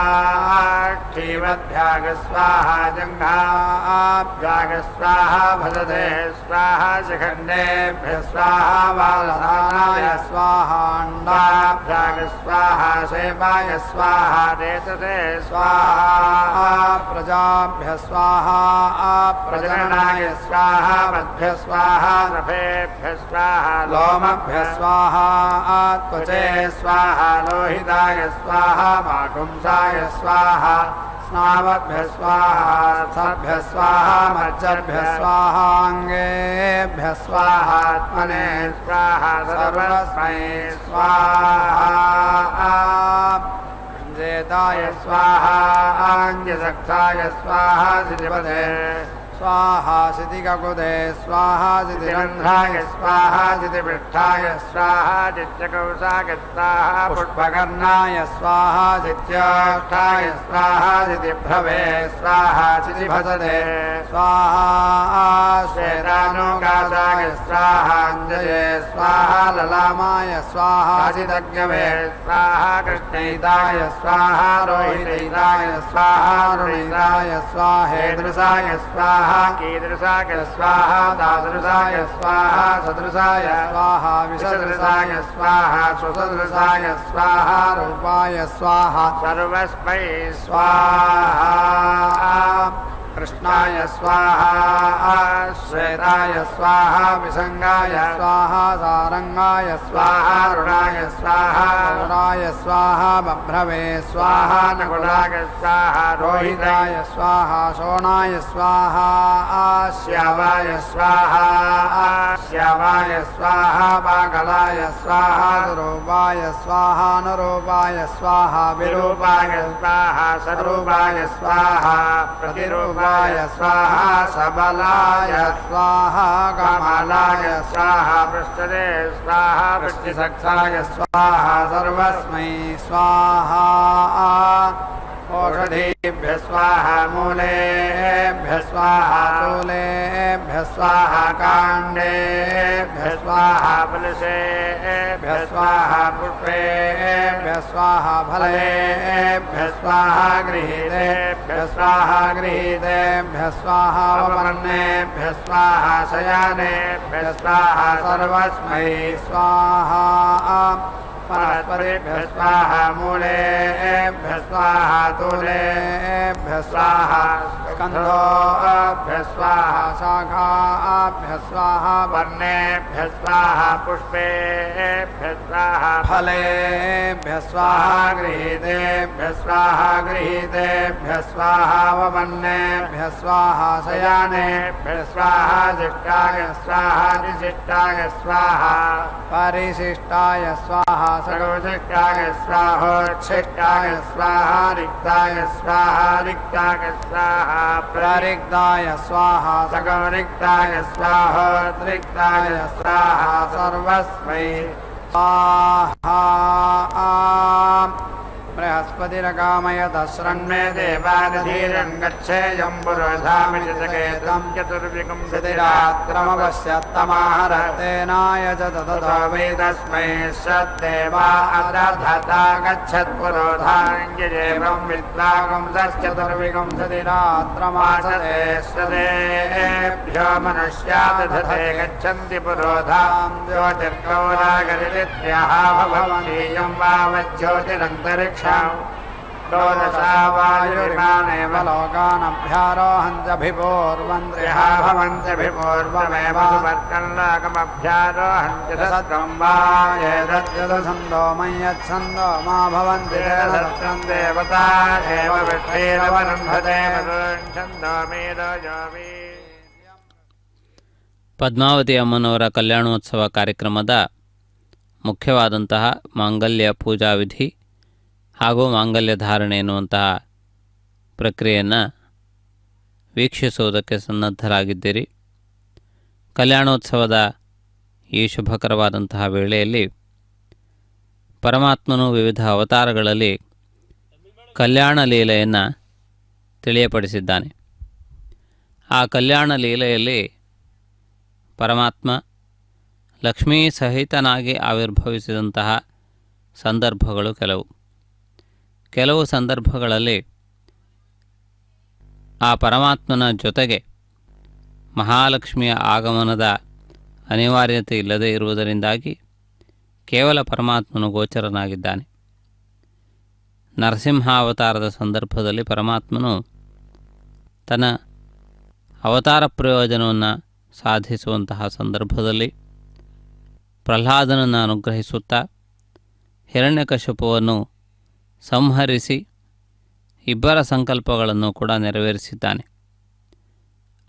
क्षीवद्भ्याग स्वाहा जङ्घाभ्याग स्वाहा भदते स्वाहा शिखण्डेभ्यः स्वाहा वालधानाय स्वाहाण्डाभ्याग स्वाहा सेवाय स्वाहा रेतते स्वाहा प्रजाभ्यः स्वाहा प्रजननाय स्वाहा मध्य स्वाहा नभेभ्यः स्वाहा लोमभ्यः स्वाहा त्वचे स्वाहा लोहिताय स्वाहा माकुंसाय स्वाहा स्नावद्भ्यः स्वाहा सभ्यः स्वाहा मज्जर्भ्यः स्वाहाङ्गेभ्यः स्वाहात्मने स्वाहा सर्वस्मै स्वाहा जेताय स्वाहा आङ्ग्यसक्ताय स्वाहा सिजपदे स्वाहा सितिककुदे स्वाहा सितिरन्ध्राय स्वाहा सितिपृष्ठाय स्वाहा चित्यकौशाय स्वाहा पुष्पकर्णाय स्वाहा चित्योष्ठाय स्वाहा सितिभ्रवे स्वाहा सितिभसते स्वाहा श्वेतानुकाशाय स्वाहाञ्जये स्वाहा ललामाय स्वाहा सितज्ञवे स्वाहा कृष्णैताय स्वाहा रोहितैताय स्वाहा रुणैताय स्वाहेदृशाय स्वाहा कीदृशाय स्वाहा दादृशाय स्वाहा सदृशाय स्वाहा विसदृशाय स्वाहा सुसदृशाय स्वाहा रूपाय स्वाहा सर्वस्मै स्वाहा कृष्णाय स्वाहा श्वेताय स्वाहा विसंगाय स्वाहा सारंगाय स्वाहा रुणाय स्वाहा रुणाय स्वाहा बभ्रवे स्वाहा नकुलाय स्वाहा रोहिताय स्वाहा शोणाय स्वाहा श्यावाय स्वाहा श्यावाय स्वाहा पागलाय स्वाहा सुरूपाय स्वाहा अनुरूपाय स्वाहा विरूपाय स्वाहा सरूपाय स्वाहा प्रतिरूपाय स्वाहा सबलाय स्वाहा कमलाय स्वाहा पृष्ठदे स्वाहा पृष्ठसक्षाय स्वाहा सर्वस्मै स्वाहा ओषधीभ्यः स्वाहा मूलेभ्यः स्वाहा तूलेभ्यः स्वाहा काण्डेभ्यः स्वाहा फलसेभ्यः स्वाहा पुष्पेभ्यः स्वाहा फलेभ्यः स्वाहा गृहीतेभ्यः स्वाहा गृहीतेभ्यः स्वाहा वपर्णेभ्यः स्वाहा शयानेभ्यः स्वाहा सर्वस्मै स्वाहा परस्परेभ्यः स्वाहा मूलेभ्यः स्वाहा तूलेभ्यः स्वाहा स्कन्धोभ्यः स्वाहा शाखाभ्यः स्वाहा वर्णेभ्यः स्वाहा पुष्पेभ्यः स्वाहा फलेभ्यः स्वाहा गृहीतेभ्यः स्वाहा गृहीतेभ्यः स्वाहा वपन्नेभ्यः स्वाहा शयानेभ्यः स्वाहा शिष्टाय स्वाहा विशिष्टाय स्वाहा परिशिष्टाय स्वाहा सर्वशिष्टाय स्वाहोच्छिष्टाय स्वाहा रिक्ताय स्वाहा रिक्ताय स्वाहा प्ररिक्ताय स्वाहा सकलरिक्ताय स्वाहोद्रिक्ताय स्वाहा सर्वस्मै स्वाहा बृहस्पतिरकामयत शृण्मे देवानधीरं गच्छेयं पुरोधामिति सकेतं चतुर्विकं सतिरात्रमवश्यत्तमाहरतेनाय च ततो वै तस्मै सद्देवा अदधता गच्छत्पुरोधाङ्गिजेवं विद्वागं सश्चतुर्विकं सतिरात्रमासते सदेभ्यो मनुष्यादधते गच्छन्ति पुरोधां ज्योतिर्गौरागरित्याह भवन्तीयं वावज्योतिरन्तरिक्ष दोदशा वायुरिमानेव लोकानभ्यारोहन्त्यभिपूर्वन्त्रिहा भवन्त्यभिपूर्वमेव सुवर्कल्लाकमभ्यारोहन्त्य सत्रं वा एतद्यदछन्दो मय्यच्छन्दो मा भवन्ति सत्रं देवता एव विष्णैरवरुन्धते छन्दो मेदोजोमि. ಪದ್ಮಾವತಿ ಅಮ್ಮನವರ ಕಲ್ಯಾಣೋತ್ಸವ ಕಾರ್ಯಕ್ರಮದ ಮುಖ್ಯವಾದಂತಹ ಮಾಂಗಲ್ಯ ಪೂಜಾ ವಿಧಿ ಹಾಗೂ ಮಾಂಗಲ್ಯ ಧಾರಣೆ ಎನ್ನುವಂತಹ ಪ್ರಕ್ರಿಯೆಯನ್ನು ವೀಕ್ಷಿಸುವುದಕ್ಕೆ ಸನ್ನದ್ಧರಾಗಿದ್ದೀರಿ. ಕಲ್ಯಾಣೋತ್ಸವದ ಈ ಶುಭಕರವಾದಂತಹ ವೇಳೆಯಲ್ಲಿ ಪರಮಾತ್ಮನು ವಿವಿಧ ಅವತಾರಗಳಲ್ಲಿ ಕಲ್ಯಾಣ ಲೀಲೆಯನ್ನು ತಿಳಿಯಪಡಿಸಿದ್ದಾನೆ. ಆ ಕಲ್ಯಾಣ ಲೀಲೆಯಲ್ಲಿ ಪರಮಾತ್ಮ ಲಕ್ಷ್ಮೀ ಸಹಿತನಾಗಿ ಆವಿರ್ಭವಿಸಿದಂತಹ ಸಂದರ್ಭಗಳು ಕೆಲವು ಸಂದರ್ಭಗಳಲ್ಲಿ ಆ ಪರಮಾತ್ಮನ ಜೊತೆಗೆ ಮಹಾಲಕ್ಷ್ಮಿಯ ಆಗಮನದ ಅನಿವಾರ್ಯತೆ ಇಲ್ಲದೇ ಇರುವುದರಿಂದಾಗಿ ಕೇವಲ ಪರಮಾತ್ಮನು ಗೋಚರನಾಗಿದ್ದಾನೆ. ನರಸಿಂಹಾವತಾರದ ಸಂದರ್ಭದಲ್ಲಿ ಪರಮಾತ್ಮನು ತನ್ನ ಅವತಾರ ಪ್ರಯೋಜನವನ್ನು ಸಾಧಿಸುವಂತಹ ಸಂದರ್ಭದಲ್ಲಿ ಪ್ರಹ್ಲಾದನನ್ನು ಅನುಗ್ರಹಿಸುತ್ತಾ ಹಿರಣ್ಯಕಶಿಪುವನ್ನು ಸಂಹರಿಸಿ ಇಬ್ಬರ ಸಂಕಲ್ಪಗಳನ್ನು ಕೂಡ ನೆರವೇರಿಸಿದ್ದಾನೆ.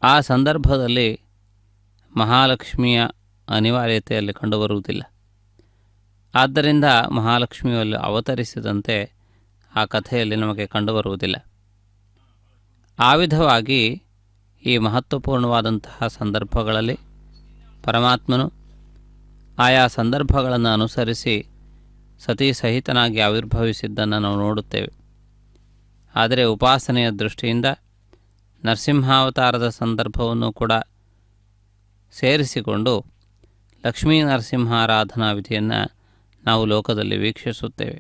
ಆ ಸಂದರ್ಭದಲ್ಲಿ ಮಹಾಲಕ್ಷ್ಮಿಯ ಅನಿವಾರ್ಯತೆಯಲ್ಲಿ ಕಂಡುಬರುವುದಿಲ್ಲ. ಆದ್ದರಿಂದ ಮಹಾಲಕ್ಷ್ಮಿಯಲ್ಲಿ ಅವತರಿಸಿದಂತೆ ಆ ಕಥೆಯಲ್ಲಿ ನಮಗೆ ಕಂಡುಬರುವುದಿಲ್ಲ. ಆ ವಿಧವಾಗಿ ಈ ಮಹತ್ವಪೂರ್ಣವಾದಂತಹ ಸಂದರ್ಭಗಳಲ್ಲಿ ಪರಮಾತ್ಮನು ಆಯಾ ಸಂದರ್ಭಗಳನ್ನು ಅನುಸರಿಸಿ ಸತಿ ಸಹಿತನಾಗಿ ಆವಿರ್ಭವಿಸಿದ್ದನ್ನು ನಾವು ನೋಡುತ್ತೇವೆ. ಆದರೆ ಉಪಾಸನೆಯ ದೃಷ್ಟಿಯಿಂದ ನರಸಿಂಹಾವತಾರದ ಸಂದರ್ಭವನ್ನು ಕೂಡ ಸೇರಿಸಿಕೊಂಡು ಲಕ್ಷ್ಮೀ ನರಸಿಂಹಾರಾಧನಾ ವಿಧಿಯನ್ನು ನಾವು ಲೋಕದಲ್ಲಿ ವೀಕ್ಷಿಸುತ್ತೇವೆ.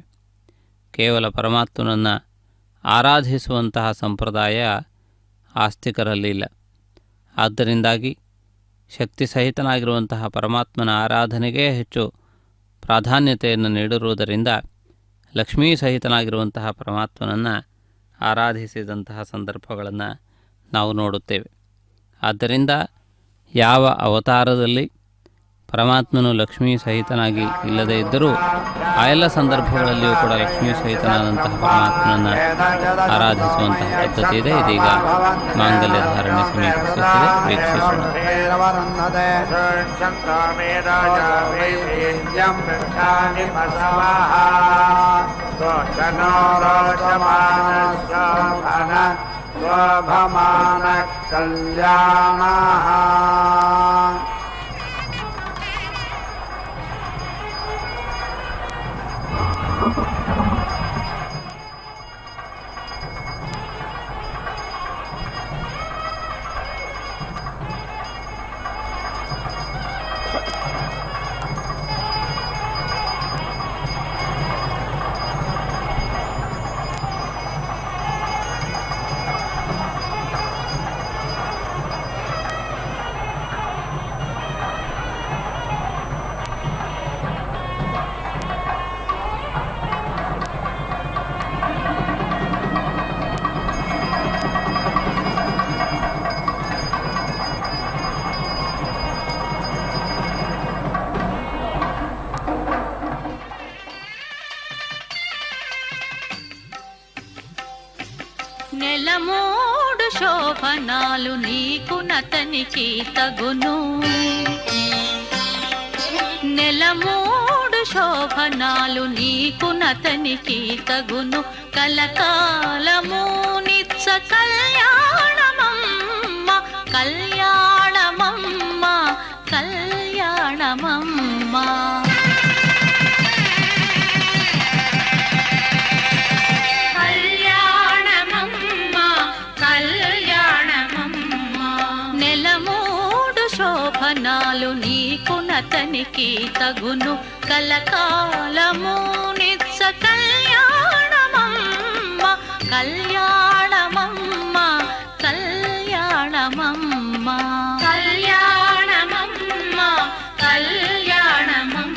ಕೇವಲ ಪರಮಾತ್ಮನನ್ನು ಆರಾಧಿಸುವಂತಹ ಸಂಪ್ರದಾಯ ಆಸ್ತಿಕರಲ್ಲಿ ಇಲ್ಲ. ಆದ್ದರಿಂದಾಗಿ ಶಕ್ತಿ ಸಹಿತನಾಗಿರುವಂತಹ ಪರಮಾತ್ಮನ ಆರಾಧನೆಗೆ ಹೆಚ್ಚು ಪ್ರಾಧಾನ್ಯತೆಯನ್ನು ನೀಡಿರುವುದರಿಂದ ಲಕ್ಷ್ಮೀ ಸಹಿತನಾಗಿರುವಂತಹ ಪರಮಾತ್ಮನನ್ನು ಆರಾಧಿಸಿದಂತಹ ಸಂದರ್ಭಗಳನ್ನು ನಾವು ನೋಡುತ್ತೇವೆ. ಆದ್ದರಿಂದ ಯಾವ ಅವತಾರದಲ್ಲಿ ಪರಮಾತ್ಮನು ಲಕ್ಷ್ಮೀ ಸಹಿತನಾಗಿ ಇಲ್ಲದೇ ಇದ್ದರೂ ಆ ಎಲ್ಲ ಸಂದರ್ಭಗಳಲ್ಲಿಯೂ ಕೂಡ ಲಕ್ಷ್ಮೀ ಸಹಿತನಾದಂತಹ ಪರಮಾತ್ಮನನ್ನು ಆರಾಧಿಸುವಂತಹ ಪದ್ಧತಿ ಇದೆ. ಇದೀಗ ಮಾಂಗಲ್ಯ ಧಾರಣೆ ಸಮೀಪಿಸುತ್ತಿದೆ, ವೀಕ್ಷಿಸೋಣ. ಕಲ್ಯಾಣ నెలమూడు శోభనాలు నీకు నతనికి తగును, నెలమూడు శోభనాలు నీకు నతనికి తగును, కలకాలము నిత్య కళ్యాణమమ్మ కళ్యాణమమ్మ కళ్యాణమమ్మ. శోభనాలు నీకు నతనికి తగును, కలకాలము నిత్య కళ్యాణమమ్మ కళ్యాణమమ్మ కళ్యాణమమ్మ కళ్యాణమమ్మ కళ్యాణమమ్మ.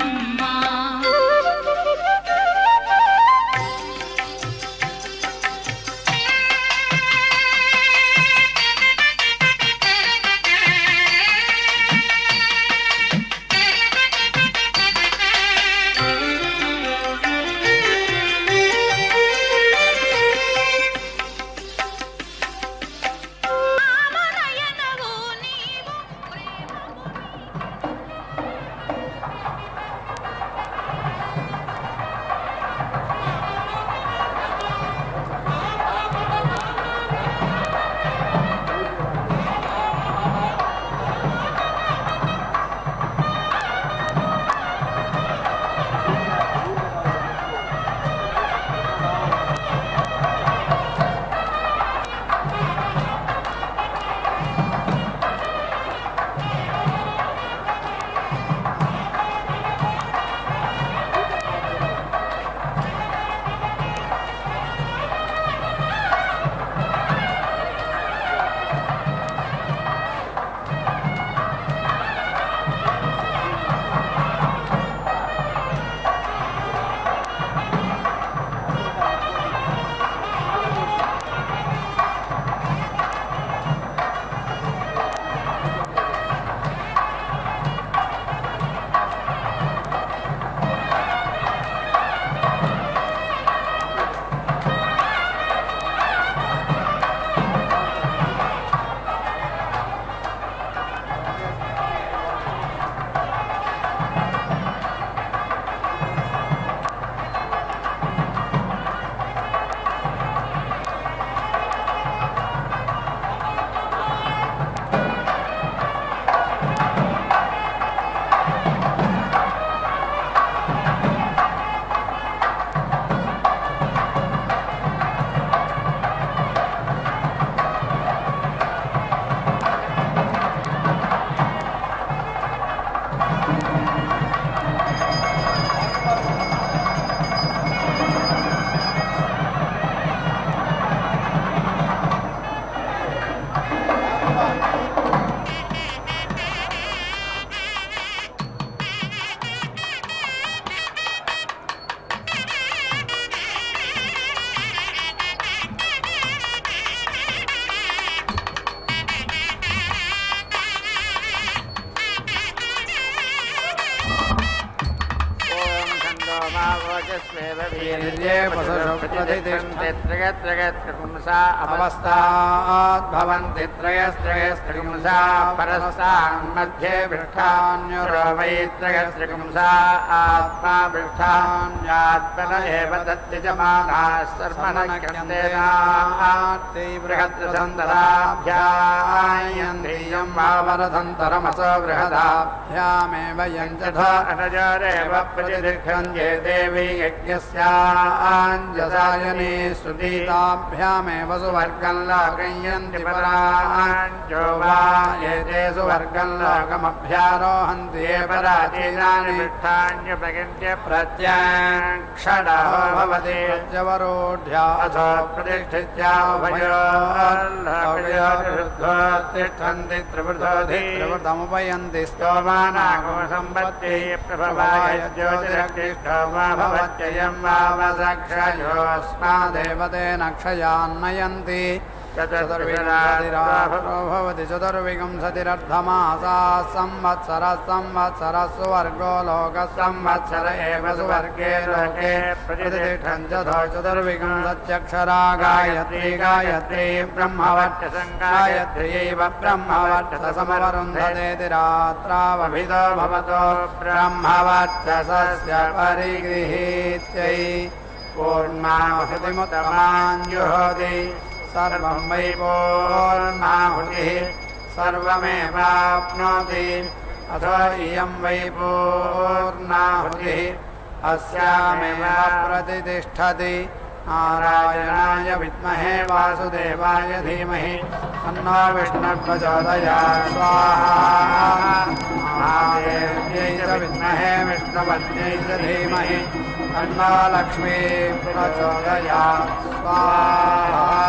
वीर्ये पशुषु प्रतिष्ठन्ति त्रयत्रयस्त्रिपुंसा अवस्थाद्भवन्ति त्रयस्त्रयस्त्रिपुंसा परस्तान्मध्ये पृष्ठान्युरो वै त्रयस्त्रिपुंसा आत्मा पृष्ठान्यात्मन एव तद्यजमानाः सर्वनक्यन्तेनात्ति बृहत्सन्दराभ्यायन्धीयं वावरसन्तरमसो बृहदाभ्यामेव यञ्जथा अनजरेव प्रतिदिक्षन्ते देवी यज्ञस्याञ्जसायने सुदीताभ्यामेव सुवर्गं लोकयन्ति पराञ्जो वा एते सुवर्गं लोकमभ्यारोहन्ति ये पराचीनानि पृष्ठान्युपगिन्त्य प्रत्यक्षणो भवति प्रत्यवरोढ्या अथो प्रतिष्ठित्या उभयोर्तिष्ठन्ति त्रिवृतमुपयन्ति स्तोमानागो सम्पत्तिः प्रभवाय ज्योतिरक्षिष्टो वा भवत्ययं वावसक्षयोऽस्मादेवतेन क्षयान्नयन्ति चतुर्विंशतिराभवति चतुर्विंशतिरर्धमासा संवत्सरः संवत्सरः सुवर्गो लोकः संवत्सर एव सुवर्गे लोके प्रतिष्ठन् चतुर्विंशत्यक्षरा गायत्री गायत्री ब्रह्मवर्चसङ्गायत्र्यैव ब्रह्मवर्चसमवरुन्धतेति रात्रावभितो भवतो ब्रह्मवर्चसस्य परिगृहीत्यै पूर्णाहुतिमुत्तमाञ्जुहोति सर्वं वै पूर्णाहुतिः सर्वमेवाप्नोति अथो इयं वै पूर्णाहुतिः अस्यामेव प्रतिष्ठति नारायणाय विद्महे वासुदेवाय धीमहि तन्नो विष्णुर्प्रचोदयात् स्वाहा महादेव्यै च विद्महे विष्णुपत्न्यै च धीमहि तन्नो लक्ष्मी प्रचोदयात् स्वाहा